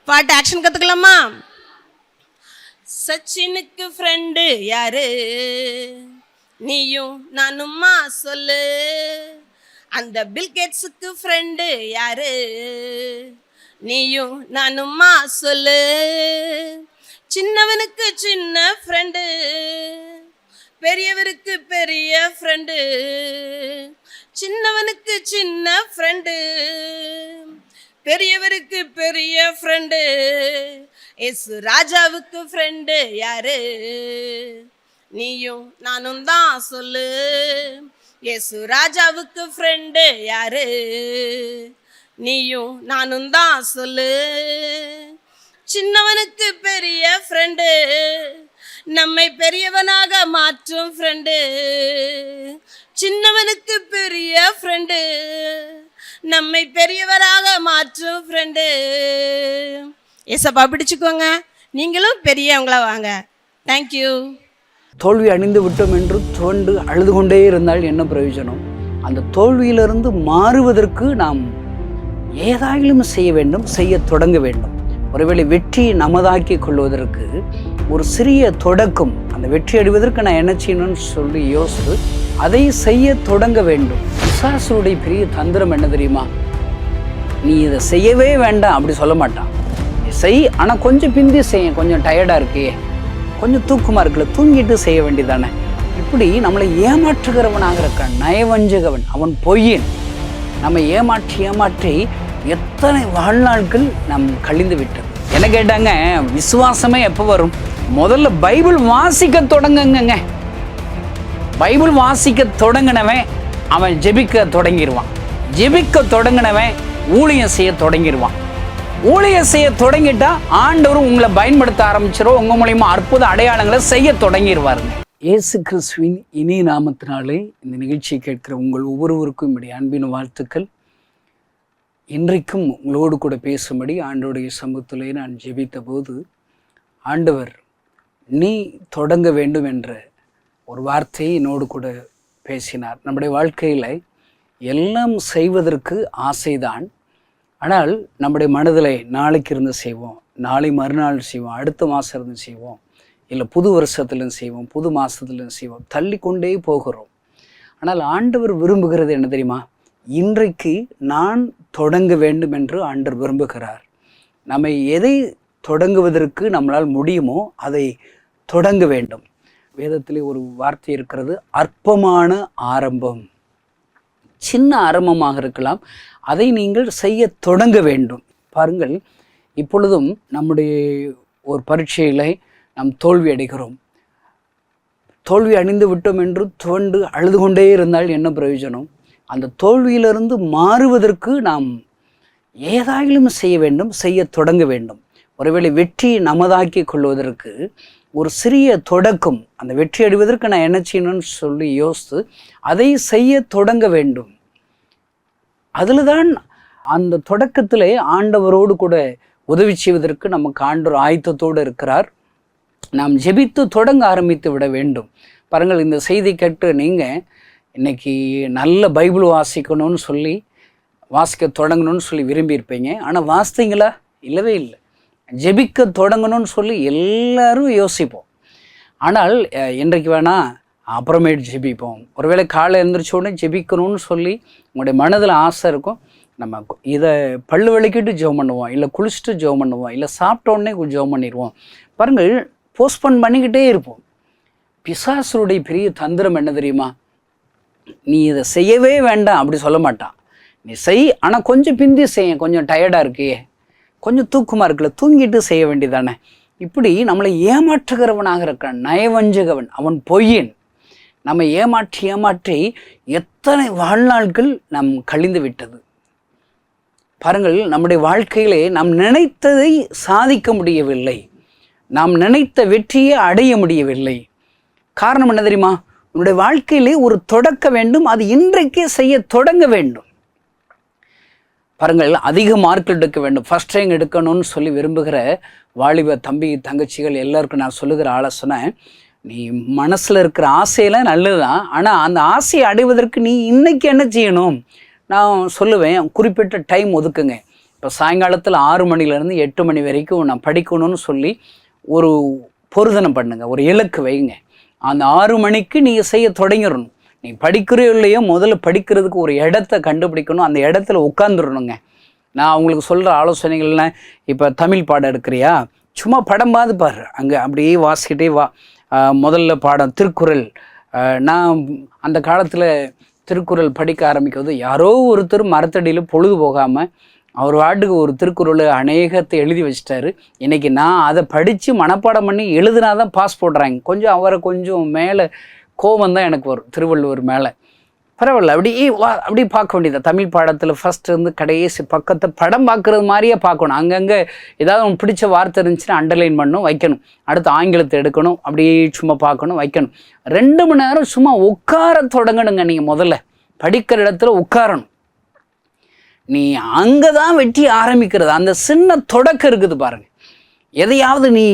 பாட்டு ஆக்ஷன் கற்றுக்கலாமா? சச்சினுக்கு ஃப்ரெண்டு யாரு? நீயும் நானும்மா சொல்லு. அந்த பில்கேட்ஸுக்கு ஃப்ரெண்டு யாரு? நீயும் நானும்மா சொல்லு. சின்னவனுக்கு சின்ன ஃப்ரெண்டு, பெரியவருக்கு பெரிய ஃப்ரெண்டு. சின்னவனுக்கு சின்ன ஃப்ரெண்டு, பெரியவருக்கு பெரிய ஃப்ரெண்டு. ஏசு ராஜாவுக்கு ஃப்ரெண்டு யாரு? நீயும் நானும் தான் சொல்லு. ஏசு ராஜாவுக்கு ஃப்ரெண்டு யாரு? நீயும் நானும் தான் சொல்லு. சின்னவனுக்கு பெரிய ஃப்ரெண்டு, நம்மை பெரியவனாக மாற்றும் ஃப்ரெண்டு. சின்னவனுக்கு பெரிய ஃப்ரெண்டு, நம்மை பெரியவராக மாற்றும் ஃப்ரெண்டு. ஏசப்பா பிடிச்சுக்கோங்க, நீங்களும் பெரியவங்களா வாங்க. தேங்க்யூ. தோல்வி அணிந்து விட்டோம் என்று துவண்டு அழுது கொண்டே இருந்தால் என்ன பிரயோஜனம்? அந்த தோல்வியிலிருந்து மாறுவதற்கு நாம் ஏதாயிலும் செய்ய வேண்டும், செய்ய தொடங்க வேண்டும். ஒருவேளை வெற்றி நமதாக்கி கொள்வதற்கு ஒரு சிறிய தொடக்கம், அந்த வெற்றி அடைவதற்கு நான் என்ன செய்யணும்னு சொல்லி யோசித்து அதை செய்ய தொடங்க வேண்டும். பிசாசுடைய பெரிய தந்திரம் என்ன தெரியுமா? நீ இதை செய்யவே வேண்டாம் அப்படி சொல்ல மாட்டான். நீ செய், ஆனால் கொஞ்சம் பிந்தி செய்ய, கொஞ்சம் டயர்டாக இருக்கே, கொஞ்சம் தூக்கமாக இருக்குல்ல, தூங்கிட்டு செய்ய வேண்டியதானே. இப்படி நம்மளை ஏமாற்றுகிறவனாக இருக்கான் நயவஞ்சகவன். அவன் பொய்யன். நம்ம ஏமாற்றி எத்தனை வாழ்நாட்கள் நம் கழிந்து விட்டது. என்ன கேட்டாங்க, விசுவாசமே எப்போ வரும்? முதல்ல பைபிள் வாசிக்க தொடங்குங்க. பைபிள் வாசிக்க தொடங்கினவன் அவன் ஜெபிக்க தொடங்கிடுவான். ஜெபிக்க தொடங்கினவன் ஊழியம் செய்ய தொடங்கிடுவான். ஊழியம் செய்ய தொடங்கிட்டா ஆண்டவரும் உங்களை பயன்படுத்த ஆரம்பிச்சிடும். உங்கள் மூலியமா அற்புத அடையாளங்களை செய்ய தொடங்கிடுவாருங்க. இயேசு கிறிஸ்துவின் இனிய நாமத்தினாலே இந்த நிகழ்ச்சியை கேட்கிற உங்கள் ஒவ்வொருவருக்கும் என்னுடைய அன்பின் வாழ்த்துக்கள். இன்றைக்கும் உங்களோடு கூட பேசும்படி ஆண்டவருடைய சமூகத்திலே நான் ஜெபித்த போது ஆண்டவர் நீ தொடங்க வேண்டும் என்ற ஒரு வார்த்தையை என்னோடு கூட பேசினார். நம்முடைய வாழ்க்கையில் எல்லாம் செய்வதற்கு ஆசைதான். ஆனால் நம்முடைய மனதில் நாளைக்கு இருந்து செய்வோம், நாளை மறுநாள் செய்வோம், அடுத்த மாதம் இருந்து செய்வோம், இல்லை புது வருஷத்துலேருந்து செய்வோம், புது மாதத்துலேருந்து செய்வோம், தள்ளி கொண்டே போகிறோம். ஆனால் ஆண்டவர் விரும்புகிறது என்ன தெரியுமா? இன்றைக்கு நான் தொடங்க வேண்டும் என்று ஆண்டவர் விரும்புகிறார். நம்ம எதை தொடங்குவதற்கு நம்மளால் முடியுமோ அதை தொடங்க வேண்டும். வேதத்திலே ஒரு வார்த்தை இருக்கிறது, அற்பமான ஆரம்பம். சின்ன ஆரம்பமாக இருக்கலாம், அதை நீங்கள் செய்ய தொடங்க வேண்டும். பாருங்கள், இப்பொழுதும் நம்முடைய ஒரு பரீட்சையில் நாம் தோல்வி அடைகிறோம். தோல்வி அடைந்து விட்டோம் என்று துவண்டு அழுது கொண்டே இருந்தால் என்ன பிரயோஜனம்? அந்த தோல்வியிலிருந்து மாறுவதற்கு நாம் ஏதாயிலும் செய்ய வேண்டும், செய்ய தொடங்க வேண்டும். ஒருவேளை வெற்றி நமதாக்கி கொள்வதற்கு ஒரு சிறிய தொடக்கம், அந்த வெற்றி அடைவதற்கு நான் என்ன செய்யணும்னு சொல்லி யோசித்து அதை செய்ய தொடங்க வேண்டும். அதில் தான் அந்த தொடக்கத்திலே ஆண்டவரோடு கூட உதவி செய்வதற்கு நமக்கு ஆண்டவர் ஆயத்தத்தோடு இருக்கிறார். நாம் ஜெபித்து தொடங்க ஆரம்பித்து விட வேண்டும். பாருங்கள், இந்த செய்தி கேட்டு நீங்கள் இன்றைக்கி நல்ல பைபிள் வாசிக்க தொடங்கணும்னு சொல்லி விரும்பியிருப்பீங்க. ஆனால் வாசித்தீங்களா? இல்லவே இல்லை. ஜெபிக்க தொடங்கணும்னு சொல்லி எல்லாரும் யோசிப்போம். ஆனால் இன்றைக்கு வேணால் அப்புறமேட்டு ஜெபிப்போம். ஒருவேளை காலை எழுந்திரிச்ச உடனே ஜெபிக்கணும்னு சொல்லி உங்களுடைய மனதில் ஆசை இருக்கும். நம்ம இதை பல்லு விளக்கிட்டு ஜெபம் பண்ணுவோம், இல்லை குளிச்சுட்டு ஜெபம் பண்ணுவோம், இல்லை சாப்பிட்ட உடனே ஜெபம் பண்ணிடுவோம். பாருங்கள், போஸ்ட்போன் பண்ணிக்கிட்டே இருப்போம். பிசாசுடைய பெரிய தந்திரம் என்ன தெரியுமா? நீ இதை செய்யவே வேண்டாம் அப்படி சொல்ல மாட்டான். நீ செய், ஆனால் கொஞ்சம் பிந்தி செய்ய, கொஞ்சம் டயர்டாக இருக்கியே, கொஞ்சம் தூக்கமாக இருக்குல்ல, தூங்கிட்டு செய்ய வேண்டியதானே. இப்படி நம்மளை ஏமாற்றுகிறவனாக இருக்கான், நயவஞ்சகவன், அவன் பொய்யன். நம்ம ஏமாற்றி எத்தனை வாழ்நாட்கள் நம் கழிந்து விட்டது. பாருங்கள், நம்முடைய வாழ்க்கையிலே நாம் நினைத்ததை சாதிக்க முடியவில்லை, நாம் நினைத்த வெற்றியை அடைய முடியவில்லை. காரணம் என்ன தெரியுமா? உன்னுடைய வாழ்க்கையிலே ஒரு தொடக்க வேண்டும், அது இன்றைக்கே செய்ய தொடங்க வேண்டும். பாருங்கள், அதிக மார்க் எடுக்க வேண்டும், ஃபர்ஸ்ட் ரேங்க் எடுக்கணும்னு சொல்லி விரும்புகிற வாலிப தம்பி தங்கச்சிகள் எல்லாருக்கும் நான் சொல்லுகிற ஆலோசனை, நீ மனசில் இருக்கிற ஆசையெல்லாம் நல்லது தான், ஆனால் அந்த ஆசையை அடைவதற்கு நீ இன்றைக்கி என்ன செய்யணும்? நான் சொல்லுவேன், குறிப்பிட்ட டைம் ஒதுக்குங்க. இப்போ சாயங்காலத்தில் 6 மணிலேருந்து 8 மணி வரைக்கும் நான் படிக்கணும்னு சொல்லி ஒரு பொருதனம் பண்ணுங்க, ஒரு இலக்கு வைங்க. அந்த 6 மணிக்கு நீங்கள் செய்ய தொடங்கிடணும். நீ படிக்கிறோ இல்லையோ, முதல்ல படிக்கிறதுக்கு ஒரு இடத்த கண்டுபிடிக்கணும், அந்த இடத்துல உட்காந்துடணுங்க. நான் அவங்களுக்கு சொல்கிற ஆலோசனைகள்லாம், இப்போ தமிழ் பாடம் எடுக்கிறியா, சும்மா படம் பார்த்து பாரு, அங்கே அப்படியே வாசிக்கிட்டே வா. முதல்ல பாடம் திருக்குறள். நான் அந்த காலத்தில் திருக்குறள் படிக்க ஆரம்பிக்கிறது, யாரோ ஒருத்தர் மரத்தடியில் பொழுது போகாமல் அவர் வாட்டுக்கு ஒரு திருக்குறள் அநேகத்தை எழுதி வச்சிட்டாரு. இன்றைக்கி நான் அதை படித்து மனப்பாடம் பண்ணி எழுதுனா தான் பாஸ் போடுறாங்க. கொஞ்சம் அவரை கொஞ்சம் மேலே கோபம் தான் எனக்கு வரும் திருவள்ளுவர் மேலே. பரவாயில்ல, அப்படி பார்க்க வேண்டியது. தமிழ் பாடத்தில் ஃபஸ்ட்டு இருந்து கடைசி பக்கத்தை படம் பார்க்குறது மாதிரியே பார்க்கணும். அங்கங்கே ஏதாவது ஒன்று பிடிச்ச வார்த்தை இருந்துச்சுன்னா அண்டர்லைன் பண்ணணும், வைக்கணும். அடுத்து ஆங்கிலத்தை எடுக்கணும், அப்படியே சும்மா பார்க்கணும், வைக்கணும். 2 மணி நேரம் சும்மா உட்கார தொடங்கணுங்க. நீங்கள் முதல்ல படிக்கிற இடத்துல உட்காரணும். நீ அங்கே தான் வெற்றி ஆரம்பிக்கிறது. அந்த சின்ன தொடக்கம் இருக்குது பாருங்கள். எதையாவது நீ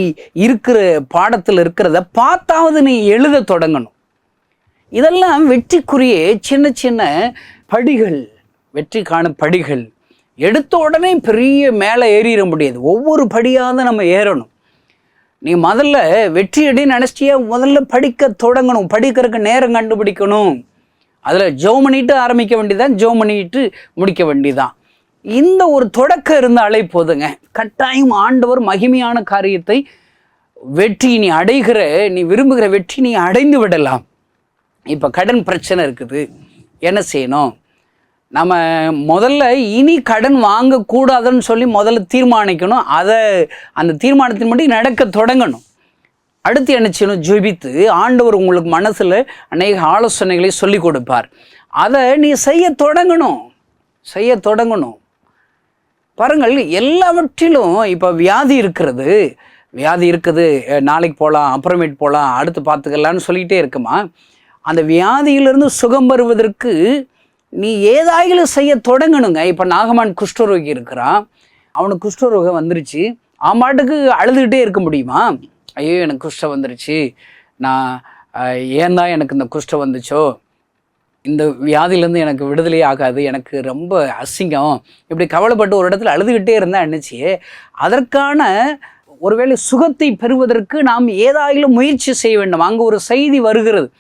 இருக்கிற பாடத்தில் இருக்கிறத பார்த்தாவது நீ எழுத தொடங்கணும். இதெல்லாம் வெற்றிக்குரிய சின்ன சின்ன படிகள், வெற்றிக்கான படிகள். எடுத்த உடனே பெரிய மேலே ஏறிட முடியாது, ஒவ்வொரு படியாக நம்ம ஏறணும். நீ முதல்ல வெற்றி அடைன்னு நினச்சிட்டியா, முதல்ல படிக்க தொடங்கணும். படிக்கிறதுக்கு நேரம் கண்டுபிடிக்கணும். அதில் ஜெபம் பண்ணிட்டு ஆரம்பிக்க வேண்டியதான், ஜெபம் பண்ணிட்டு முடிக்க வேண்டியதான். இந்த ஒரு தொடக்கம் இருந்தாலே போதுங்க. கட்டாயம் ஆண்டவர் மகிமையான காரியத்தை, வெற்றி நீ அடைகிற, நீ விரும்புகிற வெற்றி நீ அடைந்து விடலாம். இப்போ கடன் பிரச்சனை இருக்குது, என்ன செய்யணும்? நம்ம முதல்ல இனி கடன் வாங்கக்கூடாதுன்னு சொல்லி முதல்ல தீர்மானிக்கணும். அந்த தீர்மானத்தின்படி நடக்க தொடங்கணும். அடுத்து என்ன செய்யணும்? ஜெபித்து ஆண்டவர் உங்களுக்கு மனசில் அநேக ஆலோசனைகளை சொல்லி கொடுப்பார். அதை நீ செய்ய தொடங்கணும். பாருங்கள், எல்லாவற்றிலும் இப்போ வியாதி இருக்குது, நாளைக்கு போகலாம், அப்புறமேட்டு போகலாம், அடுத்து பார்த்துக்கலான்னு சொல்லிகிட்டே இருக்குமா? அந்த வியாதியிலிருந்து சுகம் வருவதற்கு நீ ஏதாயிலும் செய்ய தொடங்கணுங்க. இப்போ நாகமான் குஷ்டரோகி இருக்கிறான், அவனுக்கு குஷ்டரோகம் வந்துருச்சு. ஆமாட்டுக்கு அழுதுகிட்டே இருக்க முடியுமா? ஐயோ எனக்கு குஷ்டம் வந்துருச்சு, நான் ஏன் தான் எனக்கு இந்த குஷ்டம் வந்துச்சோ, இந்த வியாதியிலேருந்து எனக்கு விடுதலை ஆகாது, எனக்கு ரொம்ப அசிங்கம், இப்படி கவலைப்பட்டு ஒரு இடத்துல அழுதுகிட்டே இருந்தால் என்னச்சு? அதற்கான ஒருவேளை சுகத்தை பெறுவதற்கு நாம் ஏதாயிலும் முயற்சி செய்ய வேண்டும். அங்கே ஒரு செய்தி வருகிறது,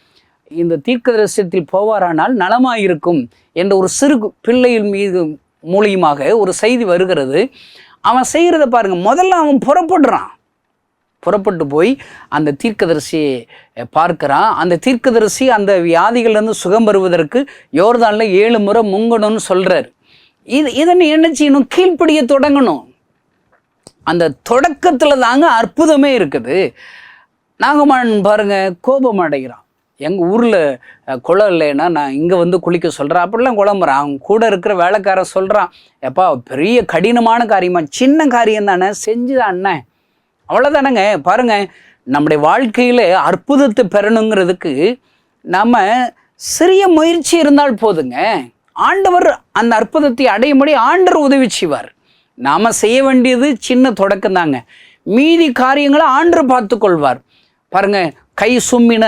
இந்த தீர்க்கதரிசனத்தில் போவாரானால் நலமாயிருக்கும் என்ற ஒரு சிறு பிள்ளையின் மீது மூலியமாக ஒரு செய்தி வருகிறது. அவன் செய்கிறத பாருங்க. முதல்ல அவன் புறப்பட்டு போய் அந்த தீர்க்கதரிசியை பார்க்கிறான். அந்த தீர்க்கதரிசி அந்த வியாதிகள்லேருந்து சுகம் பெறுவதற்கு யோர்தானில் 7 முறை முங்கணும்னு சொல்கிறார். இதை நீ என்ன செய்யணும்? கீழ்ப்படிய தொடங்கணும். அந்த தொடக்கத்தில் தாங்க அற்புதமே இருக்குது. நாகமான் பாருங்க, கோபம் அடைகிறான். எங்கள் ஊரில் குளம் இல்லைன்னா நான் இங்கே வந்து குளிக்க சொல்கிறேன், அப்படிலாம் குழம்புறான். அவன் கூட இருக்கிற வேலைக்காரன் சொல்கிறான், எப்பா பெரிய கடினமான காரியமா, சின்ன காரியம் தானே, செஞ்சுதான் அண்ணன், அவ்வளோதானங்க. பாருங்கள், நம்முடைய வாழ்க்கையில் அற்புதத்தை பெறணுங்கிறதுக்கு நம்ம சிறிய முயற்சி இருந்தால் போதுங்க. ஆண்டவர் அந்த அற்புதத்தை அடையும்படி ஆண்டவர் உதவி செய்வார். நாம் செய்ய வேண்டியது சின்ன தொடக்கம் தாங்க. மீதி காரியங்களை ஆண்டவர் பார்த்து கொள்வார். பாருங்க, கை சும்மின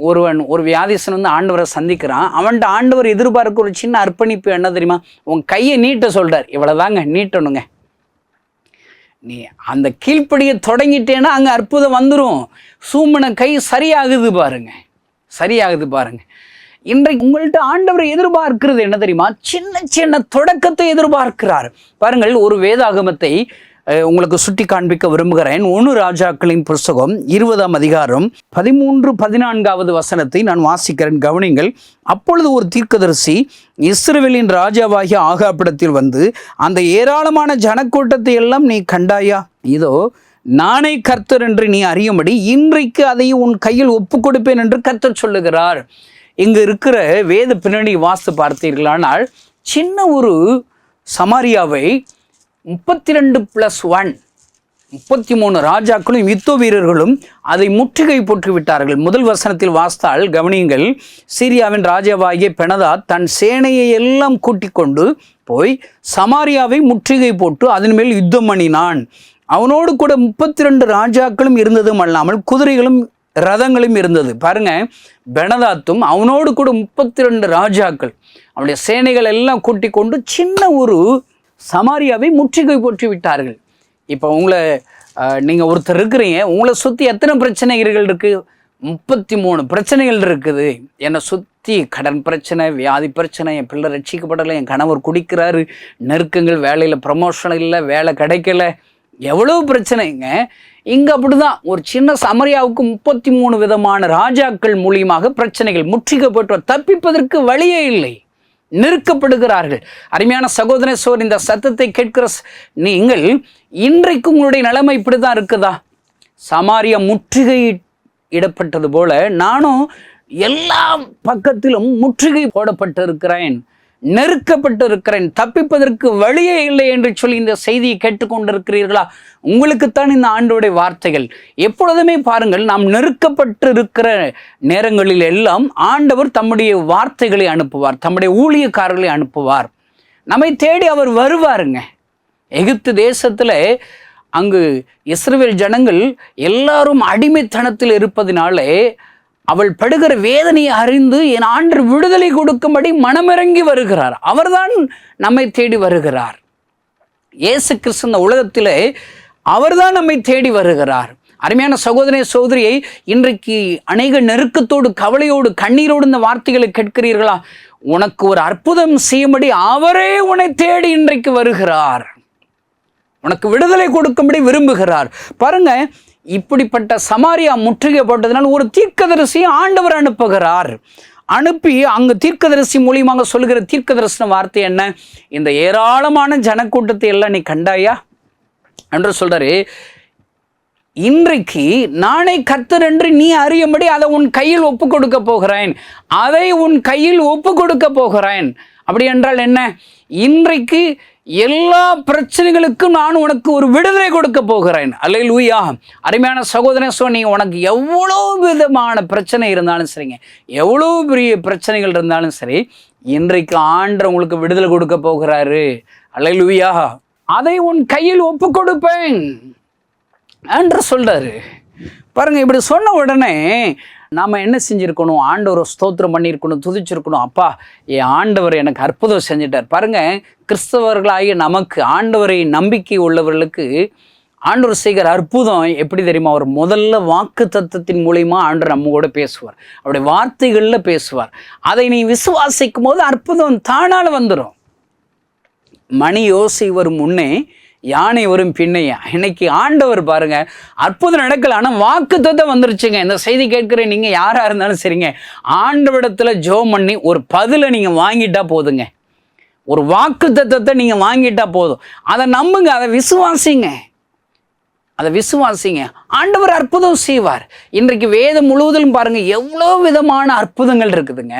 ஒரு வியாதிசன் வந்து ஆண்டவரை சந்திக்கிறான். அவன்கிட்ட ஆண்டவர் எதிர்பார்க்க ஒரு சின்ன அர்ப்பணிப்பு என்ன தெரியுமா? உன் கையை நீட்ட சொல்றார். இவ்வளவுதாங்க, நீட்டணுங்க. நீ அந்த கீழ்ப்படியை தொடங்கிட்டேன்னா அங்கே அற்புதம் வந்துடும். சூம்பின கை சரியாகுது பாருங்க, சரியாகுது பாருங்க. இன்றைக்கு உங்கள்கிட்ட ஆண்டவரை எதிர்பார்க்கிறது என்ன தெரியுமா? சின்ன சின்ன தொடக்கத்தை எதிர்பார்க்கிறார். பாருங்கள், ஒரு வேதாகமத்தை உங்களுக்கு சுட்டி காண்பிக்க விரும்புகிறேன். 1 ராஜாக்களின் புஸ்தகம் 20ஆம் அதிகாரம் 13-14 வசனத்தை நான் வாசிக்கிறேன், கவனிங்கள். அப்பொழுது ஒரு தீர்க்கதரிசி இஸ்ரவேலின் ராஜாவாகிய ஆகாபிடத்தில் வந்து, அந்த ஏராளமான ஜனக்கூட்டத்தை எல்லாம் நீ கண்டாயா? இதோ நானே கர்த்தர் என்று நீ அறியும்படி இன்றைக்கு அதை உன் கையில் ஒப்பு கொடுப்பேன் என்று கர்த்தர் சொல்லுகிறார். இங்கு இருக்கிற வேத பின்னணி வாஸ்து பார்த்தீர்களானால், சின்ன ஒரு சமாரியாவை 32+1 33 ராஜாக்களும் யுத்த வீரர்களும் அதை முற்றுகை போட்டு விட்டார்கள். முதல் வசனத்தில் வாஸ்தால் கவனியுங்கள். சீரியாவின் ராஜாவாகிய பெனதாத் தன் சேனையை எல்லாம் கூட்டிக் கொண்டு போய் சமாரியாவை முற்றுகை போட்டு அதன் மேல் யுத்தம் பண்ணினான். அவனோடு கூட 32 ராஜாக்களும் இருந்ததும் அல்லாமல் குதிரைகளும் ரதங்களும் இருந்தது. பாருங்க, பெனதாத்தும் அவனோடு கூட 32 ராஜாக்கள் அவனுடைய சேனைகள் எல்லாம் கூட்டிக் கொண்டு சின்ன ஒரு சமாரியாவை முற்றுகை போட்டு விட்டார்கள். இப்போ நீங்கள் ஒருத்தர் இருக்கிறீங்க, உங்களை சுற்றி எத்தனை பிரச்சனைகள் இருக்குது? 33 பிரச்சனைகள் இருக்குது. என்னை சுற்றி கடன் பிரச்சனை, வியாதி பிரச்சனை, என் பிள்ளை ரட்சிக்கப்படலை, என் கணவர் குடிக்கிறாரு, நெருக்கங்கள், வேலையில் ப்ரமோஷன் இல்லை, வேலை கிடைக்கல, எவ்வளோ பிரச்சனைங்க. இங்கே அப்படிதான் ஒரு சின்ன சமரியாவுக்கு 33 விதமான ராஜாக்கள் மூலியமாக பிரச்சனைகள் முற்றுகைப்பட்டு தப்பிப்பதற்கு வழியே இல்லை, நெருக்கப்படுகிறார்கள். அருமையான சகோதர சோர், இந்த சத்தத்தை கேட்கிற நீங்கள் இன்றைக்கு உங்களுடைய நிலைமை இப்படி தான் இருக்குதா? சமாரியா முற்றுகை இடப்பட்டது போல நானும் எல்லா பக்கத்திலும் முற்றுகை போடப்பட்டு இருக்கிறேன், நெருக்கப்பட்டு இருக்கிறேன், தப்பிப்பதற்கு வழியே இல்லை என்று சொல்லி இந்த செய்தியை கேட்டுக்கொண்டிருக்கிறீர்களா? உங்களுக்குத்தான் இந்த ஆண்டோடைய வார்த்தைகள். எப்பொழுதுமே பாருங்கள், நாம் நெருக்கப்பட்டு இருக்கிற நேரங்களில் எல்லாம் ஆண்டவர் தம்முடைய வார்த்தைகளை அனுப்புவார், தம்முடைய ஊழியக்காரர்களை அனுப்புவார், நம்மை தேடி அவர் வருவாருங்க. எகிப்து தேசத்தில் அங்கு இஸ்ரவேல் ஜனங்கள் எல்லாரும் அடிமைத்தனத்தில் இருப்பதினாலே அவள் படுகிற வேதனையை அறிந்து என் ஆண்டவர் விடுதலை கொடுக்கும்படி மனமிறங்கி வருகிறார். அவர்தான் நம்மை தேடி வருகிறார். இயேசு கிறிஸ்து இந்த உலகத்திலே அவர்தான் நம்மை தேடி வருகிறார். அருமையான சகோதர சகோதரியை, இன்றைக்கு அநேக நெருக்கத்தோடு, கவலையோடு, கண்ணீரோடு இந்த வார்த்தைகளை கேட்கிறீர்களா? உனக்கு ஒரு அற்புதம் செய்யும்படி அவரே உன்னை தேடி இன்றைக்கு வருகிறார், உனக்கு விடுதலை கொடுக்கும்படி விரும்புகிறார். பாருங்க, இப்படிப்பட்ட சமாரியா முற்றுகை போட்டதுனால் ஒரு தீர்க்கதரிசியை ஆண்டவர் அனுப்புகிறார். அனுப்பி அங்கு தீர்க்கதரிசி மூலியமாக சொல்லுகிற தீர்க்கதரிசன வார்த்தை என்ன? இந்த ஏராளமான ஜனக்கூட்டத்தை எல்லாம் நீ கண்டாயா என்று சொல்றாரு. இன்றைக்கு நானே கர்த்தர் என்று நீ அறியும்படி அதை உன் கையில் ஒப்பு கொடுக்க போகிறேன், அதை உன் கையில் ஒப்பு கொடுக்க போகிறேன். அப்படி என்றால் என்ன? இன்றைக்கு எல்லா பிரச்சனைகளுக்கும் நான் உனக்கு ஒரு விடுதலை கொடுக்க போகிறேன். அல்லேலூயா. அருமையான சகோதரன், நீ உனக்கு எவ்வளோ விதமான பிரச்சனை இருந்தாலும் சரிங்க, எவ்வளோ பெரிய பிரச்சனைகள் இருந்தாலும் சரி, இன்றைக்கு ஆண்டவர் உங்களுக்கு விடுதலை கொடுக்க போகிறாரு. அல்லேலூயா. அதை உன் கையில் ஒப்பு கொடுப்பேன் என்று சொல்றாரு. பாருங்க, இப்படி சொன்ன உடனே நாம் என்ன செஞ்சுருக்கணும்? ஆண்டவரை ஸ்தோத்திரம் பண்ணியிருக்கணும், துதிச்சிருக்கணும். அப்பா, என் ஆண்டவர் எனக்கு அற்புதம் செஞ்சிட்டார். பாருங்க, கிறிஸ்தவர்களாகிய நமக்கு, ஆண்டவரை நம்பிக்கை உள்ளவர்களுக்கு ஆண்டவர் செய்கிற அற்புதம் எப்படி தெரியுமா? அவர் முதல்ல வாக்கு தத்தத்தின் மூலியமா ஆண்டவர் நம்ம கூட பேசுவார், அவருடைய வார்த்தைகளில் பேசுவார். அதை நீ விசுவாசிக்கும் போது அற்புதம் தானால வந்துடும். மணி யோசை வரும் முன்னே யானை வரும் பின்னையா. இன்னைக்கு ஆண்டவர் பாருங்க, அற்புதம் நடக்கல, ஆனால் வாக்கு தத்தம் வந்துருச்சுங்க. இந்த செய்தி கேட்குற நீங்க யாரா இருந்தாலும் சரிங்க, ஆண்டவரிடத்துல ஜெபம் பண்ணி ஒரு பதிலை நீங்க வாங்கிட்டா போதுங்க. ஒரு வாக்கு தத்தத்தை நீங்க வாங்கிட்டா போதும். அதை நம்புங்க, அதை விசுவாசிங்க, அதை விசுவாசிங்க. ஆண்டவர் அற்புதம் செய்வார். இன்றைக்கு வேதம் முழுவதிலும் பாருங்க எவ்வளோ விதமான அற்புதங்கள் இருக்குதுங்க,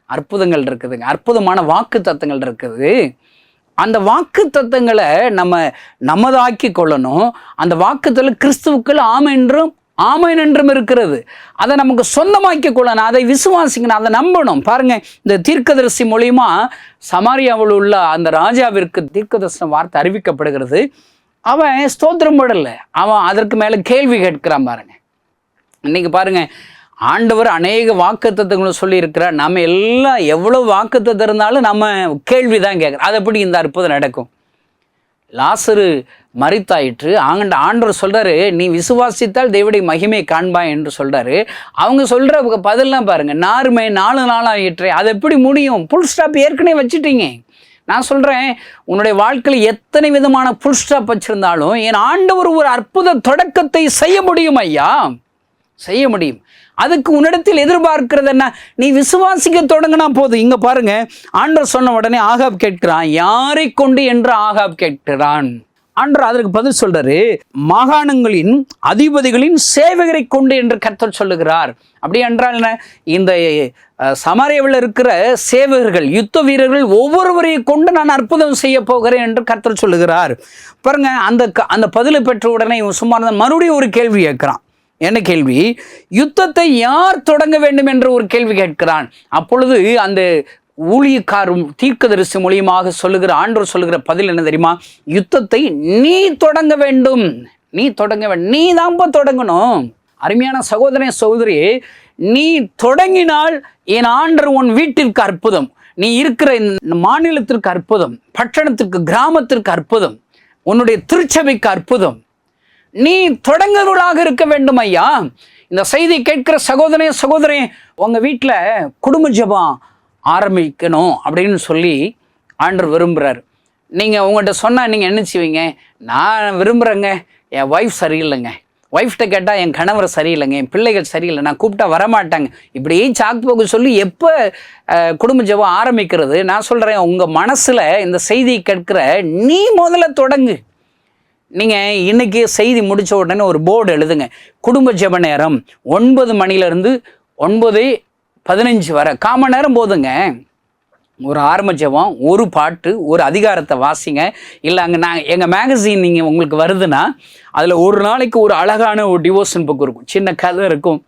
அற்புதங்கள் இருக்குதுங்க, அற்புதமான வாக்கு தத்தங்கள் இருக்குது. அந்த வாக்கு தத்தங்களை நம்ம நமதாக்கி கொள்ளணும். அந்த வாக்குத்தல கிறிஸ்துவுக்கள் ஆம் என்றும் ஆமென் என்றும் இருக்கிறது. அதை நமக்கு சொந்தமாக்கி கொள்ளணும், அதை விசுவாசிக்கணும், அதை நம்பணும். பாருங்க, இந்த தீர்க்கதரிசி மூலியமா சமாரியாவில் உள்ள அந்த ராஜாவிற்கு தீர்க்கதரிசன வார்த்தை அறிவிக்கப்படுகிறது. அவன் ஸ்தோத்திரம் படல, அவன் அதற்கு மேல கேள்வி கேட்கிறான். பாருங்க, இன்னைக்கு பாருங்க, ஆண்டவர் அநேக வாக்குத்தத்தங்களும் சொல்லி இருக்கிறார். நம்ம எல்லாம் எவ்வளவு வாக்குத்தத்தம் இருந்தாலும் நம்ம கேள்விதான் கேட்கிறோம். அது எப்படி இந்த அற்புதம் நடக்கும்? லாசரு மரித்தாயிற்று. ஆண்டவர் சொல்றாரு, நீ விசுவாசித்தால் தேவனுடைய மகிமை காண்பாய் என்று சொல்றாரு. அவங்க சொல்ற பதிலாம் பாருங்க, நாருமே 4 நாள் ஆயிற்று, அது எப்படி முடியும்? புல் ஸ்டாப் ஏற்கனவே வச்சுட்டீங்க. நான் சொல்றேன், உன்னுடைய வாழ்க்கையில் எத்தனை விதமான புல் ஸ்டாப் வச்சிருந்தாலும் என் ஆண்டவர் ஒரு அற்புத தொடக்கத்தை செய்ய முடியும் ஐயா, செய்ய முடியும். அதுக்கு உன்னிடத்தில் எதிர்பார்க்கிறது என்ன? நீ விசுவாசிக்க தொடங்கினா போதும். இங்க பாருங்க, ஆண்டவர் சொன்ன உடனே ஆகாப் கேட்கிறான், யாரை கொண்டு என்று ஆகாப் கேட்கிறான். ஆண்டவர் அதற்கு பதில் சொல்றாரு, மாகாணங்களின் அதிபதிகளின் சேவகரை கொண்டு என்று கர்த்தர் சொல்லுகிறார். அப்படி என்றால் என்ன? இந்த சமாரியாவில் இருக்கிற சேவகர்கள், யுத்த வீரர்கள் ஒவ்வொருவரையும் கொண்டு நான் அற்புதம் செய்ய போகிறேன் என்று கர்த்தர் சொல்லுகிறார். பாருங்க, அந்த பதிலை பெற்ற உடனே சும்மா மறுபடியும் ஒரு கேள்வி கேட்கிறான். என்ன கேள்வி? யுத்தத்தை யார் தொடங்க வேண்டும் என்று ஒரு கேள்வி கேட்கிறான். அப்பொழுது அந்த ஊழியக்காரும் தீர்க்கதரிசி மூலியமாக சொல்லுகிற ஆண்டவர் சொல்லுகிற பதில் என்ன தெரியுமா? யுத்தத்தை நீ தொடங்க வேண்டும், நீ தொடங்க வேண்டும், நீ தான்ப்பா தொடங்கணும். அருமையான சகோதரனே சகோதரி, நீ தொடங்கினால் என் ஆண்டவர் உன் வீட்டிற்கு அற்புதம், நீ இருக்கிற இந்த மாநிலத்திற்கு அற்புதம், பட்டணத்திற்கு கிராமத்திற்கு அற்புதம், உன்னுடைய திருச்சபைக்கு அற்புதம். நீ தொடங்குவதாக இருக்க வேண்டும் ஐயா. இந்த செய்தி கேட்கிற சகோதரனே சகோதரி, உங்க வீட்டில் குடும்ப ஜெபம் ஆரம்பிக்கணும் அப்படின்னு சொல்லி ஆண்டவர் விரும்புகிறார். நீங்கள் உங்கள்கிட்ட சொன்னால் நீங்கள் என்ன செய்வீங்க? நான் விரும்புகிறேங்க, என் ஒய்ஃப் சரியில்லைங்க, ஒய்ஃப்கிட்ட கேட்டால் என் கணவர் சரியில்லைங்க, என் பிள்ளைகள் சரியில்லை, நான் கூப்பிட்டா வரமாட்டாங்க, இப்படி சாக்கு போக்கு சொல்லி எப்போ குடும்ப ஜெபம் ஆரம்பிக்கிறது? நான் சொல்கிறேன், உங்கள் மனசில் இந்த செய்தியை கேட்கிற நீ முதல்ல தொடங்கு. நீங்கள் இன்றைக்கி செய்தி முடித்த உடனே ஒரு போர்டு எழுதுங்க, குடும்ப ஜெப நேரம் 9 மணிலேருந்து 9:15 வரை, 1/4 மணி நேரம் போதுங்க. ஒரு ஆரம்ப ஜெபம், ஒரு பாட்டு, ஒரு அதிகாரத்தை வாசிங்க. இல்லை எங்கள் மேகசின் நீங்கள் உங்களுக்கு வருதுன்னா அதில் ஒரு நாளைக்கு ஒரு அழகான ஒரு டிவோஷன் புக் இருக்கும், சின்ன கதை இருக்கும்,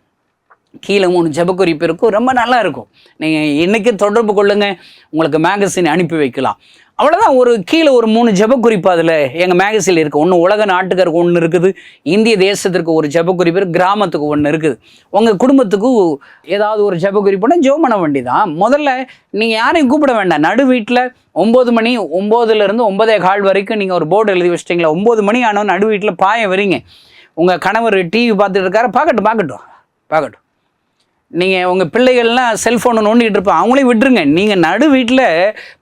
கீழே 3 ஜெபக்குறிப்பு இருக்கும், ரொம்ப நல்லா இருக்கும். நீங்கள் இன்றைக்கி தொடர்பு கொள்ளுங்கள், உங்களுக்கு மேகசின் அனுப்பி வைக்கலாம். அவ்வளோதான். ஒரு கீழே ஒரு 3 ஜெபக்குறிப்பு அதில் எங்கள் மேகசினில் இருக்குது. ஒன்று உலக நாட்டுக்காருக்கு ஒன்று இருக்குது, இந்திய தேசத்திற்கு ஒரு ஜெபக்குறிப்பு இருக்குது, கிராமத்துக்கு ஒன்று இருக்குது. உங்கள் குடும்பத்துக்கு ஏதாவது ஒரு ஜெபக்குறிப்புனா ஜெபம் பண்ண வேண்டியதான். முதல்ல நீங்கள் யாரையும் கூப்பிட வேண்டாம். நடு வீட்டில் 9 மணி, 9லேருந்து 9:15 வரைக்கும் நீங்கள் ஒரு போர்டு எழுதி வச்சிட்டிங்களா, 9 மணி ஆனோன்னு நடு வீட்டில் பாய வரீங்க. உங்கள் கணவர் டிவி பார்த்துட்டு இருக்காரு, பார்க்கட்டும். நீங்கள் உங்கள் பிள்ளைகள்லாம் செல்ஃபோனை நோண்டிகிட்டு இருப்போம், அவங்களையும் விட்டுருங்க. நீங்கள் நடு வீட்டில்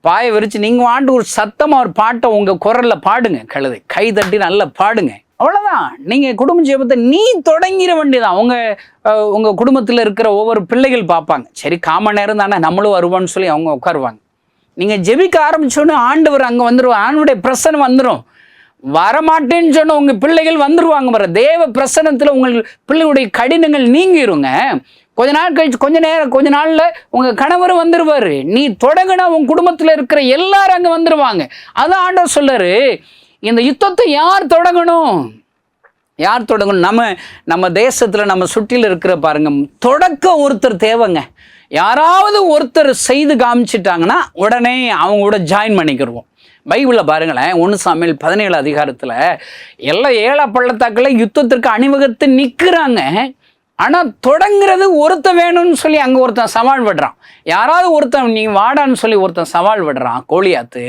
பாயை விரித்து நீங்கள் வாண்டு ஒரு சத்தமாக ஒரு பாட்டை உங்கள் குரலில் பாடுங்க, கை தட்டி நல்லா பாடுங்க. அவ்வளோதான். நீங்கள் குடும்ப ஜெபத்தை நீ தொடங்கிற வேண்டியதான். உங்கள் குடும்பத்தில் இருக்கிற ஒவ்வொரு பிள்ளைகள் பார்ப்பாங்க, சரி 1/4 மணி நேரம் தானே நம்மளும் வருவான்னு சொல்லி அவங்க உட்காருவாங்க. நீங்கள் ஜெபிக்க ஆரம்பிச்சோன்னே ஆண்டவர் அங்கே வந்துடுவார், ஆண்டவருடைய பிரசனம் வந்துடும். வரமாட்டேன்னு சொன்ன உங்கள் பிள்ளைகள் வந்துடுவாங்க. வர தேவ பிரசனத்தில் உங்கள் பிள்ளைகளுடைய கடினங்கள் நீங்கிருங்க. கொஞ்ச நாள் கழிச்சு, கொஞ்ச நாளில் உங்கள் கணவர் வந்துடுவார். நீ தொடங்கினா உன் குடும்பத்தில் இருக்கிற எல்லாரும் அங்கே வந்துடுவாங்க. அதான் ஆண்டவர் சொல்றாரு, இந்த யுத்தத்தை யார் தொடங்கணும்? நம்ம தேசத்தில் நம்ம சுற்றியில் இருக்கிற பாருங்க, தொடக்க ஒருத்தர் தேவைங்க. யாராவது ஒருத்தர் செய்து காமிச்சிட்டாங்கன்னா உடனே அவங்க கூட ஜாயின் பண்ணிக்கிடுவோம். பைபிளில் பாருங்களேன், 1 சாமுவேல் 17 அதிகாரத்தில் எல்லாம் 7 பள்ளத்தாக்கில் யுத்தத்திற்கு அணிவகுத்து நிற்கிறாங்க. ஆனால் தொடங்குறது ஒருத்தன் வேணும்னு சொல்லி அங்கே ஒருத்தன் சவால் விடுறான். யாராவது ஒருத்தன் நீ வாடான்னு சொல்லி ஒருத்தன் சவால் விடுறான். கோலியாத்து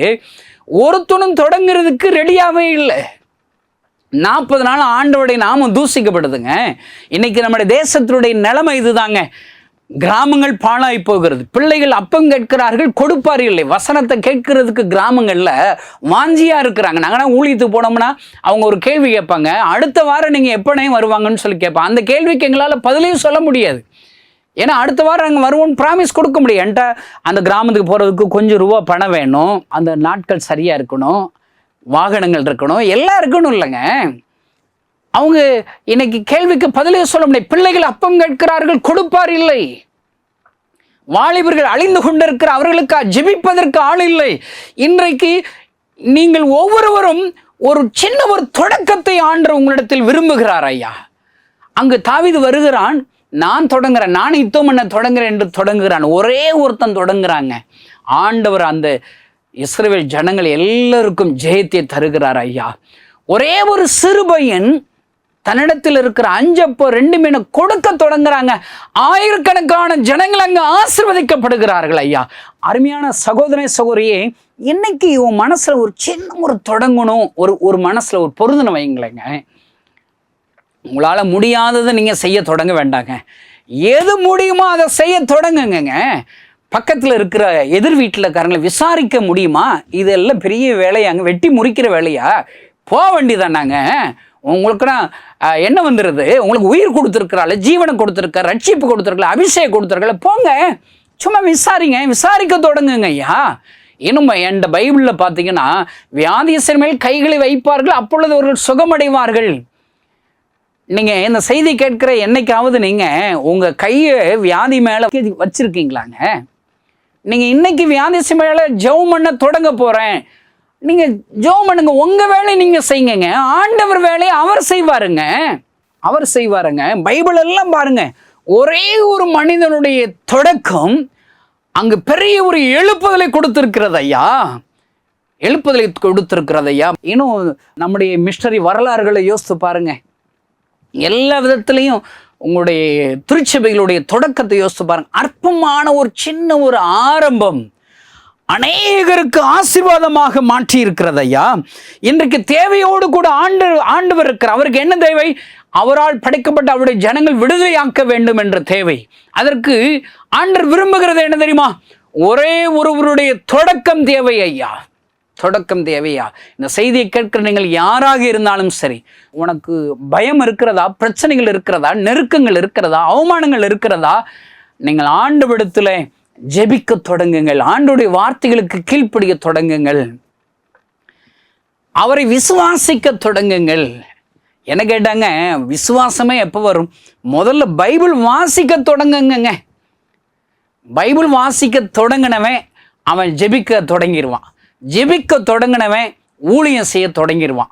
ஒருத்தனும் தொடங்குறதுக்கு ரெடியாகவே இல்லை. 40 நாள் ஆண்டவருடைய நாமம் தூசிக்கப்படுதுங்க. இன்னைக்கு நம்முடைய தேசத்தினுடைய நிலைமை இதுதாங்க. கிராமங்கள் பாழாய் போகிறது. பிள்ளைகள் அப்பம் கேட்கிறார்கள், கொடுப்பார் இல்லை. வசனத்தை கேட்கறதுக்கு கிராமங்களில் வாஞ்சியாக இருக்கிறாங்க. நாங்கள் ஊழியத்துக்கு போனோம்னா அவங்க ஒரு கேள்வி கேட்பாங்க, அடுத்த வாரம் நீங்கள் எப்போனே வருவாங்கன்னு சொல்லி கேட்பாங்க. அந்த கேள்விக்கு எங்களால் பதிலையும் சொல்ல முடியாது. ஏன்னா அடுத்த வாரம் அங்கே வருவோம்னு ப்ராமிஸ் கொடுக்க முடியும். என்கிட்ட அந்த கிராமத்துக்கு போகிறதுக்கு கொஞ்சம் ரூபா பணம் வேணும், அந்த நாட்கள் சரியாக இருக்கணும், வாகனங்கள் இருக்கணும், எல்லாம் இருக்கணும் இல்லைங்க. அவங்க இன்னைக்கு கேள்விக்கு பதிலே சொல்ல முடியாது. பிள்ளைகள் அப்பம் கேட்கிறார்கள், கொடுப்பார் இல்லை. வாலிபர்கள் அழிந்து கொண்டிருக்கிற அவர்களுக்கு ஜெபிப்பதற்கு ஆள் இல்லை. இன்றைக்கு நீங்கள் ஒவ்வொருவரும் ஒரு சின்ன ஒரு தொடக்கத்தை ஆண்டவர் உங்களிடத்தில் விரும்புகிறார் ஐயா. அங்கு தாவீது வருகிறான், நான் தொடங்குறேன், நான் யுத்தம் பண்ண தொடங்குறேன் என்று தொடங்குகிறான். ஒரே ஒருத்தன் தொடங்குறாங்க. ஆண்டவர் அந்த இஸ்ரவேல் ஜனங்கள் எல்லாருக்கும் ஜெயத்தை தருகிறார் ஐயா. ஒரே ஒரு சிறு பையன் தன்னிடத்தில் இருக்கிற 5 அப்போ 2 மீனை கொடுக்க தொடங்குறாங்க. ஆயிரக்கணக்கான ஜனங்கள் அங்கு ஆசீர்வதிக்கப்படுகிறார்கள் ஐயா. அருமையான சகோதர சகோதரியே, இன்னைக்கு உன் மனசுல ஒரு சின்ன ஒரு தொடங்கணும், ஒரு மனசுல ஒரு பொருதனை வைங்களேங்க. உங்களால முடியாததை நீங்க செய்ய தொடங்க வேண்டாங்க. எது முடியுமோ அதை செய்ய தொடங்குங்க. பக்கத்தில் இருக்கிற எதிர் வீட்டில் இருக்காரங்களை விசாரிக்க முடியுமா? இதெல்லாம் பெரிய வேலையாங்க, வெட்டி முறிக்கிற வேலையா? போக வேண்டியதானாங்க. உங்களுக்குன்னா என்ன வந்துடுது? உங்களுக்கு உயிர் கொடுத்துருக்கிறாள், ஜீவனை கொடுத்துருக்க, ரட்சிப்பு கொடுத்துருக்கல, அபிஷேகம் கொடுத்துருக்கல, போங்க சும்மா விசாரிங்க, விசாரிக்க தொடங்குங்க ஐயா. இன்னும் என் பைபிளில் பார்த்தீங்கன்னா, வியாதியஸ்தர் மேல் கைகளை வைப்பார்கள், அப்பொழுது அவர்கள் சுகமடைவார்கள். நீங்கள் இந்த செய்தி கேட்கிற என்னைக்காவது நீங்கள் உங்கள் கையை வியாதி மேலே வச்சுருக்கீங்களாங்க? நீங்கள் இன்னைக்கு வியாதியஸ்தர் மேலே ஜெபம் பண்ண தொடங்க போகிறேன், நீங்கள் ஜெபம் பண்ணுங்க, உங்கள் வேலையை நீங்கள் செய்யுங்க. ஆண்டவர் வேலையை அவர் செய்வாருங்க, அவர் செய்வாருங்க. பைபிள் எல்லாம் பாருங்க, ஒரே ஒரு மனிதனுடைய தொடக்கம் அங்கு பெரிய ஒரு எழுப்புதலை கொடுத்திருக்கிறது ஐயா, எழுப்புதலை கொடுத்திருக்கிறது ஐயா. இன்னும் நம்முடைய மிஷனரி வரலாறுகளை யோசித்து பாருங்க. எல்லா விதத்திலையும் உங்களுடைய திருச்சபைகளுடைய தொடக்கத்தை யோசித்து பாருங்க. அற்பமான ஒரு சின்ன ஒரு ஆரம்பம் அநேகருக்கு ஆசீர்வாதமாக மாற்றி இருக்கிறது ஐயா. இன்றைக்கு தேவையோடு கூட ஆண்டவர் இருக்கிறார். அவருக்கு என்ன தேவை? அவரால் படைக்கப்பட்ட அவருடைய ஜனங்கள் விடுதலையாக்க வேண்டும் என்ற தேவை. அதற்கு ஆண்டவர் விரும்புகிறது என்ன தெரியுமா? ஒரே ஒருவருடைய தொடக்கம் தேவை ஐயா, தொடக்கம் தேவையா. இந்த செய்தியை கேட்கிற நீங்கள் யாராக இருந்தாலும் சரி, உனக்கு பயம் இருக்கிறதா, பிரச்சனைகள் இருக்கிறதா, நெருக்கங்கள் இருக்கிறதா, அவமானங்கள் இருக்கிறதா, நீங்கள் ஆண்டவரிடத்தில் ஜெபிக்க தொடங்குங்கள், ஆண்டவருடைய வார்த்தைகளுக்கு கீழ்ப்படிய தொடங்குங்கள், அவரை விசுவாசிக்க தொடங்குங்கள். என்ன கேட்டாங்க, விசுவாசமே எப்போ வரும்? முதல்ல பைபிள் வாசிக்க தொடங்குங்க. பைபிள் வாசிக்க தொடங்கினவன் அவன் ஜெபிக்க தொடங்கிடுவான். ஜெபிக்க தொடங்கினவன் ஊழியம் செய்ய தொடங்கிடுவான்.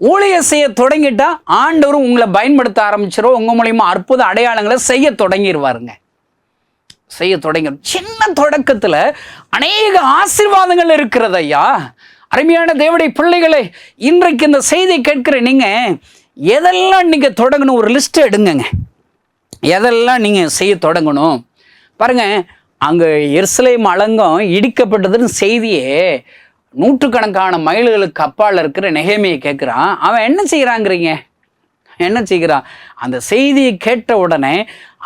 ஊழியம் செய்ய தொடங்கிட்டா ஆண்டவரும் உங்களை பயன்படுத்த ஆரம்பிச்சிடும். உங்கள் மூலியமா அற்புத அடையாளங்களை செய்ய தொடங்கிடுவாருங்க, செய்ய தொடங்கி. சின்ன தொடக்கத்தில் அநேக ஆசீர்வாதங்கள் இருக்கிறது ஐயா. அருமையான தேவனுடைய பிள்ளைகளை, இன்றைக்கு இந்த செய்தியை கேட்கிற நீங்கள் எதெல்லாம் நீங்கள் தொடங்கணும், ஒரு லிஸ்ட் எடுங்கங்க. எதெல்லாம் நீங்கள் செய்ய தொடங்கணும் பாருங்க. அங்கே எருசலேம் அலங்கம் இடிக்கப்பட்டதுன்னு செய்தியே நூற்றுக்கணக்கான மைல்களுக்கு அப்பால் இருக்கிற நெகேமியை கேட்குறான். அவன் என்ன செய்கிறாங்கிறீங்க? என்ன செய்கிறான்? அந்த செய்தியை கேட்ட உடனே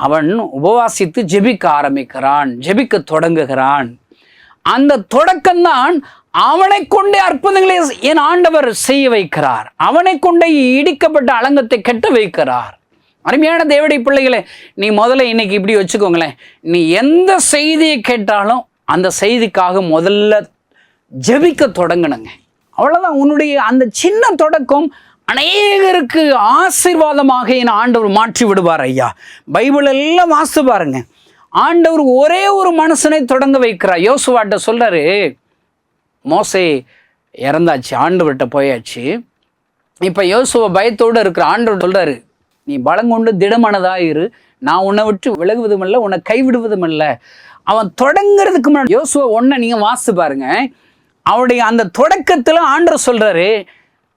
அவன் உபவாசித்து ஜெபிக்க ஆரம்பிக்கிறான், ஜெபிக்க தொடங்குகிறான். அந்த தொடக்கம்தான் அவனை கொண்டே அற்புதங்களை என் ஆண்டவர் செய்ய வைக்கிறார். அவனை கொண்டே இடிக்கப்பட்ட அலங்கத்தை கட்ட வைக்கிறார். அருமையான தேவனுடைய பிள்ளைகளே, நீ முதல்ல இன்னைக்கு இப்படி வச்சுக்கோங்களேன், நீ எந்த செய்தியை கேட்டாலும் அந்த செய்திக்காக முதல்ல ஜெபிக்க தொடங்கணுங்க. அவ்வளோதான். உன்னுடைய அந்த சின்ன தொடக்கம் அநேகருக்கு ஆசீர்வாதமாக என் ஆண்டவர் மாற்றி விடுவார் ஐயா. பைபிள் எல்லாம் வாசித்து பாருங்க. ஆண்டவர் ஒரே ஒரு மனுஷனை தொடங்க வைக்கிறார். யோசுவாட்ட சொல்றாரு, மோசே இறந்தாச்சு, ஆண்டவர்கிட்ட போயாச்சு. இப்போ யோசுவா பயத்தோடு இருக்கிற ஆண்டவர் சொல்றாரு, நீ பலங்கொண்டு திடமானதாயிரு, நான் உன்னை விட்டு விலகுவதும் இல்லை, உன்னை கைவிடுவதும் இல்லை. அவன் தொடங்கிறதுக்கு முன்னாடி யோசுவா 1 நீங்கள் வாசித்து பாருங்க. அவனுடைய அந்த தொடக்கத்தில் ஆண்டவர் சொல்றாரு,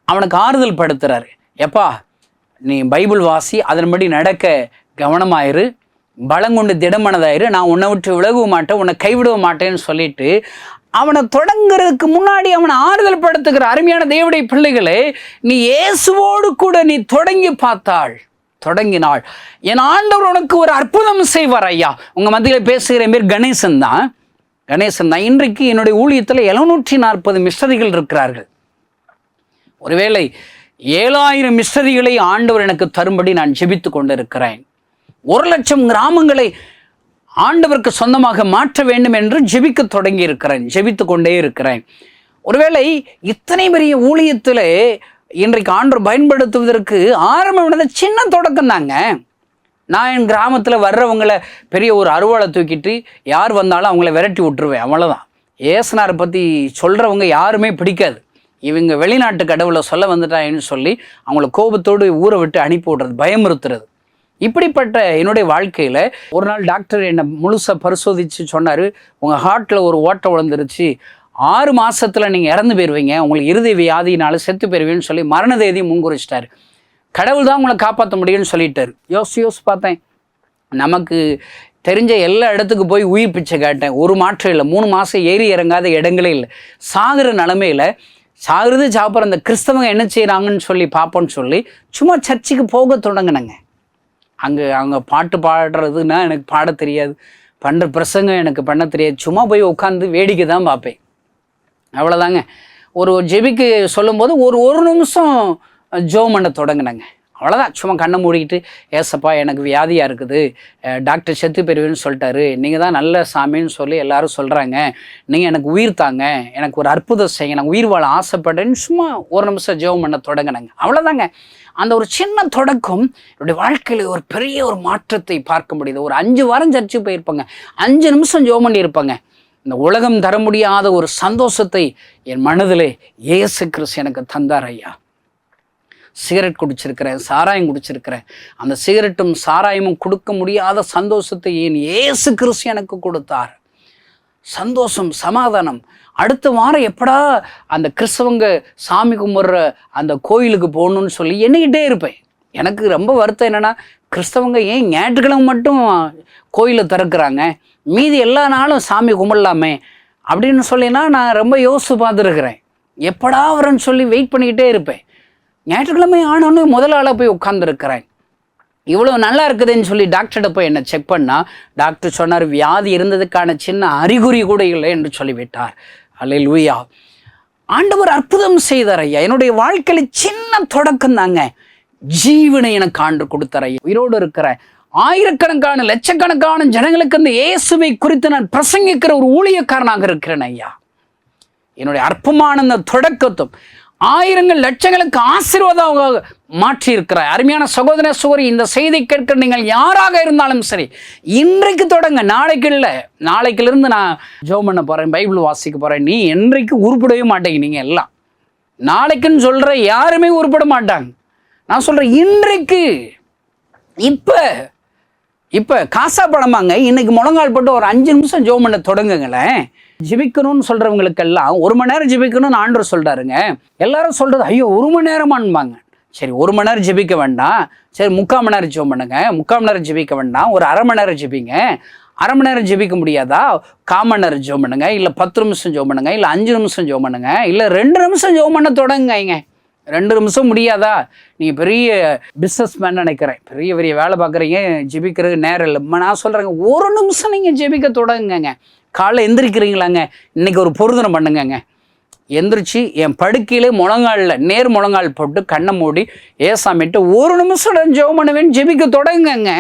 அவனுக்கு ஆறுதல் படுத்துறாரு. எப்பா, நீ பைபிள் வாசி, அதன்படி நடக்க கவனமாயிரு, பலங்கொண்டு திடமானதாயிரு, நான் உன்னை விட்டு விலக மாட்டேன், உன்னை கைவிட மாட்டேன்னு சொல்லிட்டு அவனை தொடங்குறதுக்கு முன்னாடி அவனை ஆறுதல் படுத்துகிற அருமையான தேவனுடைய பிள்ளைகளே, நீ இயேசுவோடு கூட நீ தொடங்கினாள், என் ஆண்டவர் உனக்கு ஒரு அற்புதம் செய்வார் ஐயா. உங்க மத்தியில் பேசுகிற பேர் கணேசன் தான். இன்றைக்கு என்னுடைய ஊழியத்தில் 740 மிஷனரிகள் இருக்கிறார்கள். ஒருவேளை 7000 மிஷனரிகளை ஆண்டவர் எனக்கு தரும்படி நான் ஜெபித்து கொண்டிருக்கிறேன். 1,00,000 கிராமங்களை ஆண்டவருக்கு சொந்தமாக மாற்ற வேண்டும் என்று ஜெபித்து கொண்டே இருக்கிறேன். ஒருவேளை இத்தனை பெரிய ஊழியத்தில் இன்றைக்கு ஆண்டவர் பயன்படுத்துவதற்கு ஆரம்பம் சின்ன தொடக்கம் தாங்க. நான் என் கிராமத்தில் வர்றவங்களை பெரிய ஒரு அருவாளை தூக்கிட்டு யார் வந்தாலும் அவங்கள விரட்டி விட்டுருவேன், அவ்வளோதான். ஏசுனாரை பற்றி சொல்கிறவங்க யாருமே பிடிக்காது. இவங்க வெளிநாட்டு கடவுளை சொல்ல வந்துட்டாங்கன்னு சொல்லி அவங்கள கோபத்தோடு ஊரை விட்டு அனுப்பி விடுறது, பயமுறுத்துறது. இப்படிப்பட்ட என்னுடைய வாழ்க்கையில் ஒரு நாள் டாக்டர் என்னை முழுசாக பரிசோதித்து சொன்னார், உங்கள் ஹார்ட்டில் ஒரு ஓட்டை விழுந்துருச்சு, 6 மாதத்தில் நீங்கள் இறந்து போயிடுவீங்க, உங்களுக்கு இருதய வியாதினால செத்து போயிடுவீன்னு சொல்லி மரண தேதி முன்குறிச்சிட்டாரு. கடவுள் தான் உங்களை காப்பாற்ற முடியும்னு சொல்லிட்டார். யோசி பார்த்தேன், நமக்கு தெரிஞ்ச எல்லா இடத்துக்கு போய் உயிர் பிச்சை கேட்டேன், ஒரு மாற்றம் இல்லை. 3 மாதம் ஏறி இறங்காத இடங்களே இல்லை. சாகிற நிலமையில் சாகுறது சாப்பிட்ற அந்த கிறிஸ்தவங்க என்ன செய்கிறாங்கன்னு சொல்லி பார்ப்போன்னு சொல்லி சும்மா சர்ச்சுக்கு போக தொடங்கினேங்க. அங்கே பாட்டு பாடுறதுன்னா எனக்கு பாட தெரியாது, பண்ணுற பிரசங்கம் எனக்கு பண்ண தெரியாது, சும்மா போய் உட்காந்து வேடிக்கை தான் பார்ப்பேன், அவ்வளோதாங்க. ஒரு ஜெபிக்கு சொல்லும்போது ஒரு நிமிஷம் ஜெபம் பண்ண தொடங்கினேங்க, அவ்வளோதான். சும்மா கண்ணை மூடிக்கிட்டு, ஏசப்பா எனக்கு வியாதியாக இருக்குது, டாக்டர் செத்து போயிருவேன்னு சொல்லிட்டாரு, நீங்கள் தான் நல்ல சாமின்னு சொல்லி எல்லாரும் சொல்கிறாங்க, நீங்கள் எனக்கு உயிர் தாங்க, எனக்கு ஒரு அற்புதம் செய்யுங்க, நான் உயிர் வாழ ஆசைப்படுறேன்னு சும்மா ஒரு நிமிஷம் ஜெபம் பண்ண தொடங்கினேங்க, அவ்வளோதாங்க. அந்த ஒரு சின்ன தொடக்கம் என்னுடைய வாழ்க்கையில் ஒரு பெரிய ஒரு மாற்றத்தை பார்க்க முடியுது. ஒரு 5 வாரம் சர்ச்சுக்கு போயிருப்பாங்க, 5 நிமிஷம் ஜெபம் பண்ணியிருப்பாங்க. இந்த உலகம் தர முடியாத ஒரு சந்தோஷத்தை என் மனதிலே இயேசு கிறிஸ்து எனக்கு தந்தார் ஐயா. சிகரெட் குடிச்சிருக்கிறேன், சாராயம் குடிச்சிருக்கிறேன், அந்த சிகரெட்டும் சாராயமும் கொடுக்க முடியாத சந்தோஷத்தை என் இயேசு கிறிஸ்து எனக்கு கொடுத்தார். சந்தோஷம், சமாதானம். அடுத்த வாரம் எப்படா அந்த கிறிஸ்தவங்க சாமி கும்பிட்ற அந்த கோயிலுக்கு போகணுன்னு சொல்லி எண்ணிக்கிட்டே இருப்பேன். எனக்கு ரொம்ப வருத்தம் என்னென்னா, கிறிஸ்தவங்க ஏன் ஞாயிற்றுக்கிழமை மட்டும் கோயிலை திறக்கிறாங்க, மீதி எல்லா நாளும் சாமி கும்பிடலாமே அப்படின்னு சொல்லினா நான் ரொம்ப யோசித்து பார்த்துருக்குறேன். எப்படா வரேன்னு சொல்லி வெயிட் பண்ணிக்கிட்டே இருப்பேன். ஞாயிற்றுக்கிழமை ஆனோன்னு முதல் ஆளாக போய் உட்காந்துருக்கிறேன். இவ்வளோ நல்லா இருக்குதுன்னு சொல்லி டாக்டர்கிட்ட போய் என்னை செக் பண்ணால் டாக்டர் சொன்னார், வியாதி இருந்ததுக்கான சின்ன அறிகுறி கூட இல்லை என்று சொல்லிவிட்டார். அல்லேலூயா. ஆண்டவர் அற்புதம் செய்தார் ஐயா. என்னுடைய வாழ்க்கையில் சின்ன தொடக்கம் தாங்க ஜீவனை எனக்கு ஆண்டு கொடுத்தார் ஐயா. உயிரோடு இருக்கிற ஆயிரக்கணக்கான லட்சக்கணக்கான ஜனங்களுக்கு இந்த இயேசுவை குறித்து நான் பிரசங்கிக்கிற ஒரு ஊழியக்காரனாக இருக்கிறேன் ஐயா. என்னுடைய அற்பமான இந்த தொடக்கத்தும் ஆயிரங்கள் லட்சங்களுக்கு ஆசீர்வாதமாக மாற்றி இருக்கிறார். அருமையான சகோதர சகோதரி, இந்த செய்தி கேட்கிற நீங்கள் யாராக இருந்தாலும் சரி, இன்றைக்கு தொடங்க, நாளைக்கு இல்லை. நாளைக்கிலிருந்து நான் ஜெபம் பண்ண போகிறேன், பைபிள் வாசிக்க போகிறேன். நீ என்றைக்கு உருப்படவே மாட்டேங்க. நீங்கள் எல்லாம் நாளைக்குன்னு சொல்கிற யாருமே உருப்பட மாட்டாங்க. நான் சொல்கிறேன் இன்றைக்கு, இப்போ காசா படமாங்க. இன்னைக்கு முழங்கால் போட்டு ஒரு 5 நிமிஷம் ஜெபம் பண்ண தொடங்குங்களேன். ஜெபிக்கணும்னு சொல்கிறவங்களுக்கெல்லாம் 1 மணி நேரம் ஜெபிக்கணும்னு ஆண்டவர் சொல்கிறாருங்க. எல்லாரும் சொல்கிறது, ஐயோ 1 மணி நேரமான்பாங்க. சரி, 1 மணி நேரம் ஜெபிக்க வேண்டாம், சரி 3/4 மணி நேரம் ஜெபம் பண்ணுங்க. 3/4 மணி நேரம் ஜெபிக்க வேண்டாம், ஒரு 1/2 மணி நேரம் ஜெபிங்க. 1/2 மணி நேரம் ஜெபிக்க முடியாதா, 1/4 மணி நேரம் ஜெபம் பண்ணுங்க, இல்லை 10 நிமிஷம் ஜெபம் பண்ணுங்க, இல்லை 5 நிமிஷம் ஜெபம் பண்ணுங்க, இல்லை 2 நிமிஷம் ஜெபம் பண்ண தொடங்குங்க. 2 நிமிஷம் முடியாதா, நீங்கள் பெரிய பிஸ்னஸ் மேன் நினைக்கிறேன், பெரிய பெரிய வேலை பார்க்குறீங்க, ஜெபிக்கிறது நேரம் இல்லை. நான் சொல்கிறேங்க, 1 நிமிஷம் நீங்கள் ஜெபிக்க தொடங்குங்க. காலைல எந்திரிக்கிறீங்களாங்க, இன்றைக்கி ஒரு பொருத்தனை பண்ணுங்கங்க. எந்திரிச்சு என் படுக்கையிலே முழங்காலில் நேர் முழங்கால் போட்டு கண்ணை மூடி ஏசாமிட்டு 1 நிமிஷம் ஜெபம் பண்ணுவேன்னு ஜெபிக்க தொடங்குங்க.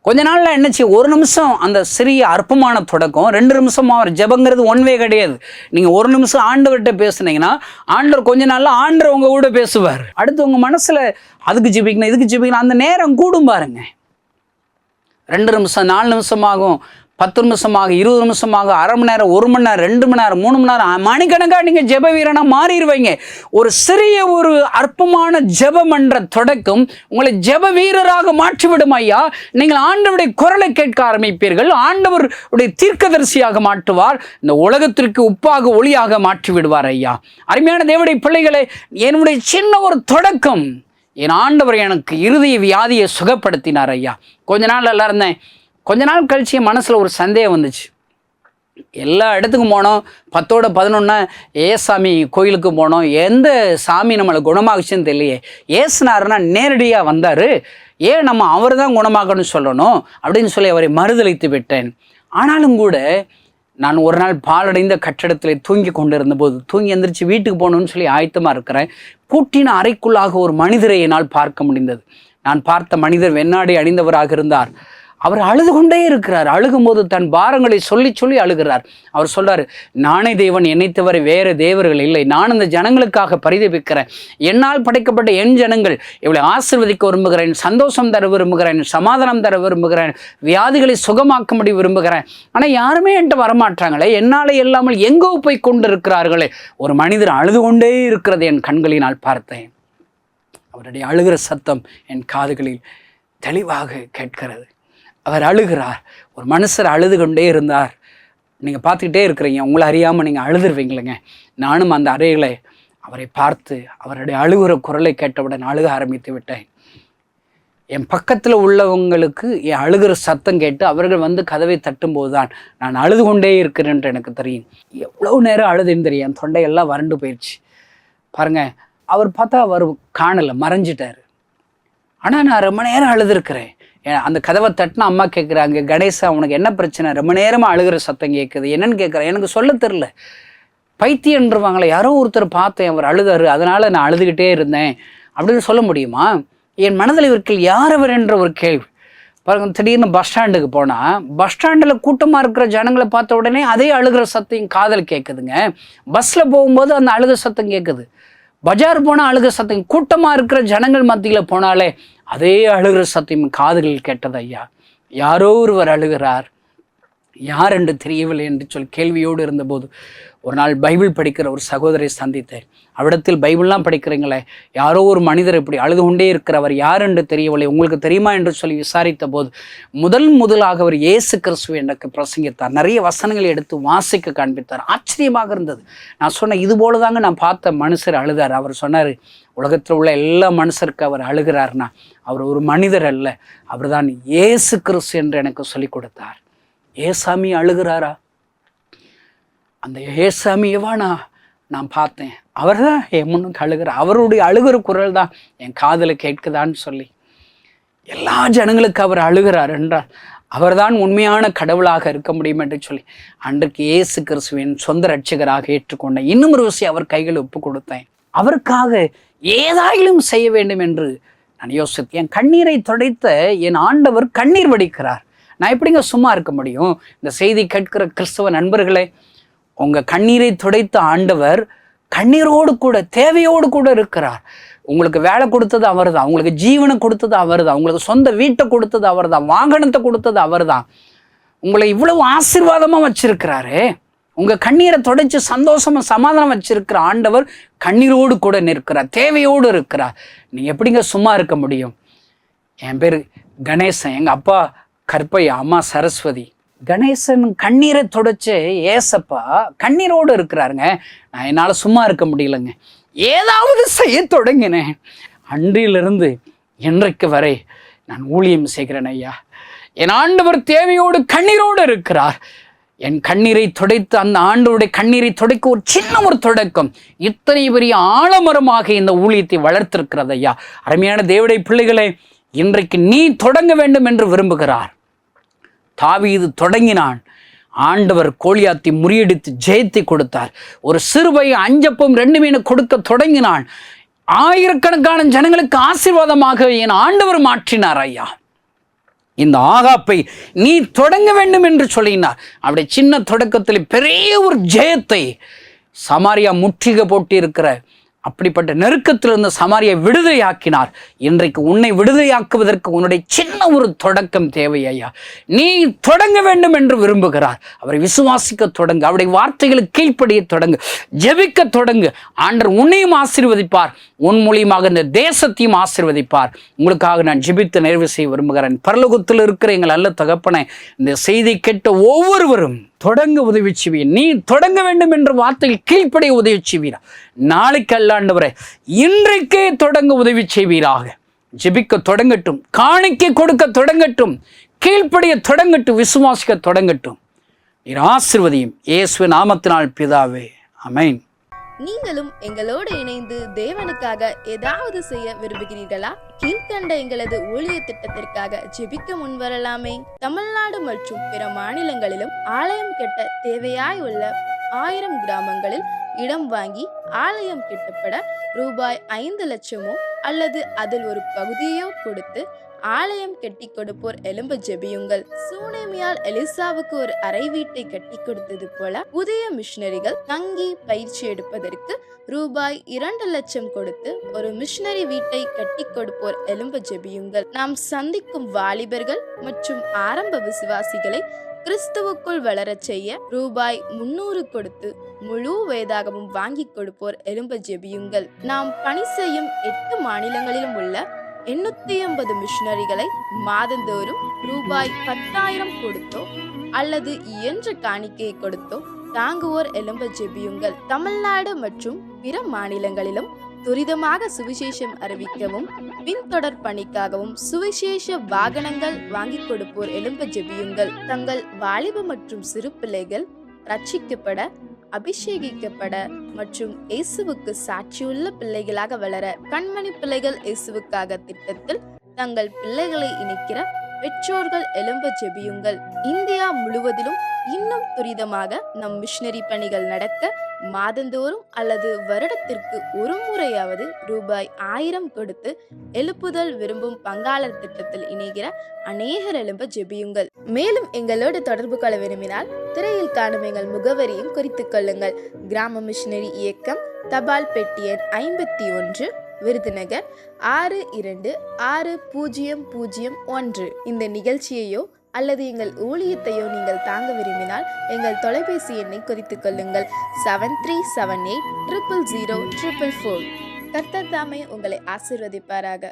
கொஞ்ச நாளில் என்னச்சு, 1 நிமிஷம் அந்த சிறிய அற்பமான தொடக்கம், 2 நிமிஷமாக ஒரு ஜெபங்கிறது ஒன்வே கிடையாது. நீங்கள் 1 நிமிஷம் ஆண்டவர்கிட்ட பேசுனீங்கன்னா ஆண்டவர் கொஞ்ச நாளில் ஆண்டவர் உங்கள் கூட பேசுவார். அடுத்து உங்கள் மனசில் அதுக்கு ஜெபிக்கணும், இதுக்கு ஜெபிக்கணும், அந்த நேரம் கூடும் பாருங்க. 2 நிமிஷம், 4 நிமிஷமாகும், 10 நிமிஷமாக, 20 நிமிஷமாக, 1/2 மணி நேரம், 1 மணி நேரம், 2 மணி நேரம், 3 மணி நேரம், மணிக்கணக்காக நீங்கள் ஜெப வீரனாக மாறிடுவீங்க. ஒரு சிறிய ஒரு அற்பமான ஜெபம் என்ற தொடக்கம் உங்களை ஜெப வீரராக மாற்றிவிடும் ஐயா. நீங்கள் ஆண்டவருடைய குரலை கேட்க ஆரம்பிப்பீர்கள். ஆண்டவருடைய தீர்க்கதரிசியாக மாற்றுவார். இந்த உலகத்திற்கு உப்பாக ஒளியாக மாற்றி விடுவார் ஐயா. அருமையான தேவனுடைய பிள்ளைகளை, என்னுடைய சின்ன ஒரு தொடக்கம், என் ஆண்டவர் எனக்கு இருதய வியாதியை சுகப்படுத்தினார் ஐயா. கொஞ்ச நாள் நல்லா இருந்தேன். கொஞ்ச நாள் கழிச்சு என் மனசில் ஒரு சந்தேகம் வந்துச்சு. எல்லா இடத்துக்கும் போனோம், 10ஓட 11 ஏசாமி கோயிலுக்கு போனோம், எந்த சாமி நம்மளை குணமாகுச்சுன்னு தெரியலையே. ஏசுனாருன்னா நேரடியாக வந்தார், ஏன் நம்ம அவர் தான் குணமாக்கணும்னு சொல்லணும் அப்படின்னு சொல்லி அவரை மறுதளித்து விட்டேன். ஆனாலும் கூட நான் ஒரு நாள் பாலடைந்த கட்டடத்தில் தூங்கி கொண்டு இருந்தபோது, தூங்கி எந்திரிச்சு வீட்டுக்கு போகணுன்னு சொல்லி ஆயத்தமாக இருக்கிறேன். பூட்டின அறைக்குள்ளாக ஒரு மனிதரை என்னால் பார்க்க முடிந்தது. நான் பார்த்த மனிதர் வெண்ணாடை அணிந்தவராக இருந்தார். அவர் அழுது கொண்டே இருக்கிறார். அழுகும்போது தன் பாரங்களை சொல்லி சொல்லி அழுகிறார். அவர் சொல்றாரு, நானே தேவன், என்னை தவிர வேறு தேவர்கள் இல்லை, நான் இந்த ஜனங்களுக்காக பரிதபிக்கிறேன். என்னால் படைக்கப்பட்ட என் ஜனங்கள் இவளை ஆசீர்வதிக்க விரும்புகிறேன், சந்தோஷம் தர விரும்புகிறேன், சமாதானம் தர விரும்புகிறேன், வியாதிகளை சுகமாக்கும்படி விரும்புகிறேன். ஆனால் யாருமே என்கிட்ட வரமாட்டாங்களே, என்னாலே இல்லாமல் எங்கோ போய் கொண்டு இருக்கிறார்களே. ஒரு மனிதர் அழுது கொண்டே இருக்கிறது என் கண்களினால் பார்த்தேன். அவருடைய அழுகிற சத்தம் என் காதுகளில் தெளிவாக கேட்கிறது. அவர் அழுகிறார். ஒரு மனுஷர் அழுது கொண்டே இருந்தார். நீங்கள் பார்த்துக்கிட்டே இருக்கிறீங்க, உங்களை அறியாமல் நீங்கள் அழுதுருவீங்களேங்க. நானும் அந்த அறைகளை அவரை பார்த்து அவருடைய அழுகிற குரலை கேட்டவுடன் அழுக ஆரம்பித்து விட்டேன். என் பக்கத்தில் உள்ளவங்களுக்கு என் அழுகிற சத்தம் கேட்டு அவர்கள் வந்து கதவை தட்டும்போது தான் நான் அழுது கொண்டே இருக்கிறேன்ட்டு எனக்கு தெரியும். எவ்வளோ நேரம் அழுதுன்னு தெரியும். என் தொண்டையெல்லாம் வறண்டு போயிடுச்சு பாருங்கள். அவர் பார்த்தா அவர் காணலை, மறைஞ்சிட்டார். ஆனால் நான் ரொம்ப நேரம் அழுதுருக்கிறேன். அந்த கதவை தட்டினா அம்மா கேட்குறாங்க, கணேசா உனக்கு என்ன பிரச்சனை, ரொம்ப நேரமாக அழுகிற சத்தம் கேட்குது, என்னன்னு கேட்குறேன். எனக்கு சொல்ல தெரில, பைத்தியன்றவாங்களே, யாரோ ஒருத்தர் பார்த்தேன் அவர் அழுதாரு, அதனால் நான் அழுதுகிட்டே இருந்தேன் அப்படின்னு சொல்ல முடியுமா? என் மனதில் இருக்கிற யார் அவர் என்ற ஒரு கேள்வி பாருங்க. திடீர்னு பஸ் ஸ்டாண்டுக்கு போனால் பஸ் ஸ்டாண்டில் கூட்டமாக இருக்கிற ஜனங்களை பார்த்த உடனே அதே அழுகிற சத்தம் காதல் கேட்குதுங்க. பஸ்ஸில் போகும்போது அந்த அழுகிற சத்தம் கேட்குது. பஜார் போனால் அழுகிற சத்தம், கூட்டமாக இருக்கிற ஜனங்கள் மத்தியில் போனாலே அதே அழுகிற சத்தம் காதுகளில் கேட்டது. ஐயா, யாரோ ஒருவர் அழுகிறார், யார் என்று தெரியவில்லை என்று சொல்லி கேள்வியோடு இருந்தபோது ஒரு நாள் பைபிள் படிக்கிற ஒரு சகோதரை சந்தித்தேன். அவ்விடத்தில் பைபிள்லாம் படிக்கிறீங்களே, யாரோ ஒரு மனிதர் இப்படி அழுது கொண்டே இருக்கிறவர் யார் என்று தெரியவில்லை, உங்களுக்கு தெரியுமா என்று சொல்லி விசாரித்த போது முதலாக அவர் இயேசு கிறிஸ்துவை எனக்கு பிரசங்கித்தார். நிறைய வசனங்களை எடுத்து வாசிக்க காண்பித்தார். ஆச்சரியமாக இருந்தது. நான் சொன்னேன், இது போல தாங்க நான் பார்த்த மனுஷர் அழுதார். அவர் சொன்னார், உலகத்தில் உள்ள எல்லா மனுஷருக்கு அவர் அழுகிறார்னா அவர் ஒரு மனிதர் அல்ல, அவர் தான் இயேசு கிறிஸ்து என்று எனக்கு சொல்லிக் கொடுத்தார். ஏசாமி அழுகிறாரா? அந்த ஏசாமியவா நான் பார்த்தேன். அவர் தான் என் முன்னுக்கு அழுகிறார். அவருடைய அழுகிற குரல் தான் என் காதில் கேட்குதான்னு சொல்லி எல்லா ஜனங்களுக்கு அவர் அழுகிறார் என்றால் அவர்தான் உண்மையான கடவுளாக இருக்க முடியும் என்று சொல்லி அன்றைக்கு இயேசு கிறிஸ்துவின் சொந்த ரட்சகராக ஏற்றுக்கொண்டேன். இன்னும் ஒரு விஷயம் அவர் கைகளை ஒப்பு கொடுத்தேன். அவருக்காக ஏதாயிலும் செய்ய வேண்டும் என்று நான் யோசித்தேன். என் கண்ணீரை துடைத்த என் ஆண்டவர் கண்ணீர் வடிக்கிறார். நான் எப்படிங்க சும்மா இருக்க முடியும்? இந்த செய்தி கேட்கிற கிறிஸ்தவ நண்பர்களே, உங்கள் கண்ணீரை துடைத்த ஆண்டவர் கண்ணீரோடு கூட தேவையோடு கூட இருக்கிறார். உங்களுக்கு வேலை கொடுத்தது அவர் தான், உங்களுக்கு ஜீவனை கொடுத்தது அவர் தான், உங்களுக்கு சொந்த வீட்டை கொடுத்தது அவர் தான், வாகனத்தை கொடுத்தது அவர் தான், உங்களை இவ்வளவு ஆசீர்வாதமாக வச்சிருக்கிறாரு. உங்கள் கண்ணீரை துடைச்சி சந்தோஷமாக சமாதானம் வச்சிருக்கிற ஆண்டவர் கண்ணீரோடு கூட நிற்கிறார், தேவையோடு இருக்கிறார். நீங்கள் எப்படிங்க சும்மா இருக்க முடியும்? என் பேர் கணேசன், எங்கள் அப்பா கற்பையா, அம்மா சரஸ்வதி. கணேசன் கண்ணீரை துடைச்சு ஏசப்பா கண்ணீரோடு இருக்கிறாருங்க. நான் என்னால் சும்மா இருக்க முடியலைங்க, ஏதாவது செய்ய தொடங்கினேன். அன்றிலிருந்து இன்றைக்கு வரை நான் ஊழியம் செய்கிறேன். ஐயா, என் ஆண்டவர் தேவையோடு கண்ணீரோடு இருக்கிறார். என் கண்ணீரை துடைத்து அந்த ஆண்டவருடைய கண்ணீரை துடைக்க ஒரு சின்ன ஒரு தொடக்கம் இத்தனை பெரிய ஆலமரமாக இந்த ஊழியத்தை வளர்த்திருக்கிறது. ஐயா, அருமையான தேவனுடைய பிள்ளைகளே, இன்றைக்கு நீ தொடங்க வேண்டும் என்று விரும்புகிறார். தாவீது தொடங்கினான். ஆண்டவர் கோலியாத்தை முறியடித்து ஜெயத்தை கொடுத்தார். ஒரு சிறுவை 5 அப்பம் 2 மீன் கொடுக்க தொடங்கினான். ஆயிரக்கணக்கான ஜனங்களுக்கு ஆசீர்வாதமாக என் ஆண்டவர் மாற்றினார். ஐயா, இந்த ஆகாப்பை நீ தொடங்க வேண்டும் என்று சொல்லினார். அவருடைய சின்ன தொடக்கத்தில் பெரிய ஒரு ஜெயத்தை, சமாரியா முற்றுகை போட்டு இருக்கிற அப்படிப்பட்ட நெருக்கத்திலிருந்து சமாரியை விடுதலையாக்கினார். இன்றைக்கு உன்னை விடுதலையாக்குவதற்கு உன்னுடைய சின்ன ஒரு தொடக்கம் தேவை. ஐயா, நீ தொடங்க வேண்டும் என்று விரும்புகிறார். அவரை விசுவாசிக்க தொடங்கு, அவருடைய வார்த்தைகளுக்கு கீழ்ப்படிய தொடங்கு, ஜெபிக்க தொடங்கு. ஆண்டவர் உன்னையும் ஆசீர்வதிப்பார், உன் மூலியமாக இந்த தேசத்தையும் ஆசீர்வதிப்பார். உங்களுக்காக நான் ஜெபித்து நிறைவு செய்ய விரும்புகிறேன். பரலோகத்தில் இருக்கிற எங்கள் நல்ல தகப்பனே, இந்த செய்தி கேட்ட ஒவ்வொருவரும் தொடங்க உதவி செய்வீர். நீ தொடங்க வேண்டும் என்ற வார்த்தையில் கீழ்ப்படைய உதவி செய்வீரா. நாளைக்கு அல்லாண்டவரே, இன்றைக்கே தொடங்க உதவி செய்வீராக. ஜெபிக்க தொடங்கட்டும், காணிக்கை கொடுக்க தொடங்கட்டும், கீழ்ப்படைய தொடங்கட்டும், விசுவாசிக்க தொடங்கட்டும். நீர் ஆசீர்வதியும் இயேசுவின் நாமத்தினால் பிதாவே, ஆமென். நீங்களும் எங்களோடு இணைந்து தேவனுக்காக ஏதாவது செய்ய விரும்புகிறீர்களா? கீழ்கண்ட எங்களது ஊழிய திட்டத்திற்காக ஜெபிக்க முன்வரலாமே. தமிழ்நாடு மற்றும் பிற மாநிலங்களிலும் ஆலயம் கட்ட தேவையாய் உள்ள 1000 கிராமங்களில் இடம் வாங்கி ஆலயம் கட்டப்பட ரூபாய் 5 லட்சமோ அல்லது அதில் ஒரு பகுதியோ கொடுத்து ஆலயம் கட்டி கொடுப்போர் எழும்ப ஜெபியுங்கள். சூனேமியால் எலிசாவுக்கு ஒரு அறை வீட்டை கட்டி கொடுத்தது போல புதிய மிஷனரிகள் தங்கி பயிற்சி எடுப்பதற்கு ரூபாய் 2 லட்சம் கொடுத்து ஒரு மிஷனரி வீட்டை கட்டி கொடுப்போர் எழும்ப ஜெபியுங்கள். நாம் சந்திக்கும் வாலிபர்கள் மற்றும் ஆரம்ப விசுவாசிகளை கிறிஸ்துவுக்குள் வளரச் செய்ய ரூபாய் 300 கொடுத்து முழு வேதாகமும் வாங்கி கொடுப்போர் எழும்ப ஜெபியுங்கள். நாம் பணி செய்யும் 8 மாநிலங்களிலும் உள்ள 850 மிஷனரிகளை மாதந்தோறும் ரூபாய் 10,000 கொடுத்தோ அல்லது இயன்ற காணிக்கையை கொடுத்தோ தாங்குவோர் எழும்ப ஜெபியுங்கள். தமிழ்நாடு மற்றும் பிற மாநிலங்களிலும் துரிதமாக சுவிசேஷம் அறிவிக்கவும் பின்தொடர் பணிக்காகவும் சுவிசேஷ வாகனங்கள் வாங்கி கொடுப்போர் எழும்ப ஜெபியுங்கள். தங்கள் வாலிப மற்றும் சிறு பிள்ளைகள் ரட்சிக்கப்பட, அபிஷேகிக்கப்பட மற்றும் இயேசுவுக்கு சாட்சியுள்ள பிள்ளைகளாக வளர கண்மணி பிள்ளைகள் இயேசுவுக்காக திட்டத்தில் தங்கள் பிள்ளைகளை இணைக்கிற பெற்றோர்கள் எழும்ப ஜெபியுங்கள். இந்தியா முழுவதிலும் இன்னும் துரிதமாக நம் மிஷனரி பணிகள் நடக்க மாதந்தோறும் அல்லது வருடத்திற்கு ஒரு முறையாவது ரூபாய் 1000 கொடுத்து எழுப்புதல் விரும்பும் பங்காளர் திட்டத்தில் இணைகிற அநேகர் எழும்ப ஜெபியுங்கள். மேலும் எங்களோடு தொடர்பு கொள்ள விரும்பினால் திரையில் காணும் எங்கள் முகவரியும் குறித்துக் கொள்ளுங்கள். கிராம மிஷனரி இயக்கம், தபால் பெட்டி எண் 51, விருதுநகர் 626001. இந்த நிகழ்ச்சியையோ அல்லது எங்கள் ஊழியத்தையோ நீங்கள் தாங்க விரும்பினால் எங்கள் தொலைபேசி எண்ணை குறித்துக் கொள்ளுங்கள். 7378 000 444. கர்த்தர் தாமே உங்களை ஆசீர்வதிப்பாராக.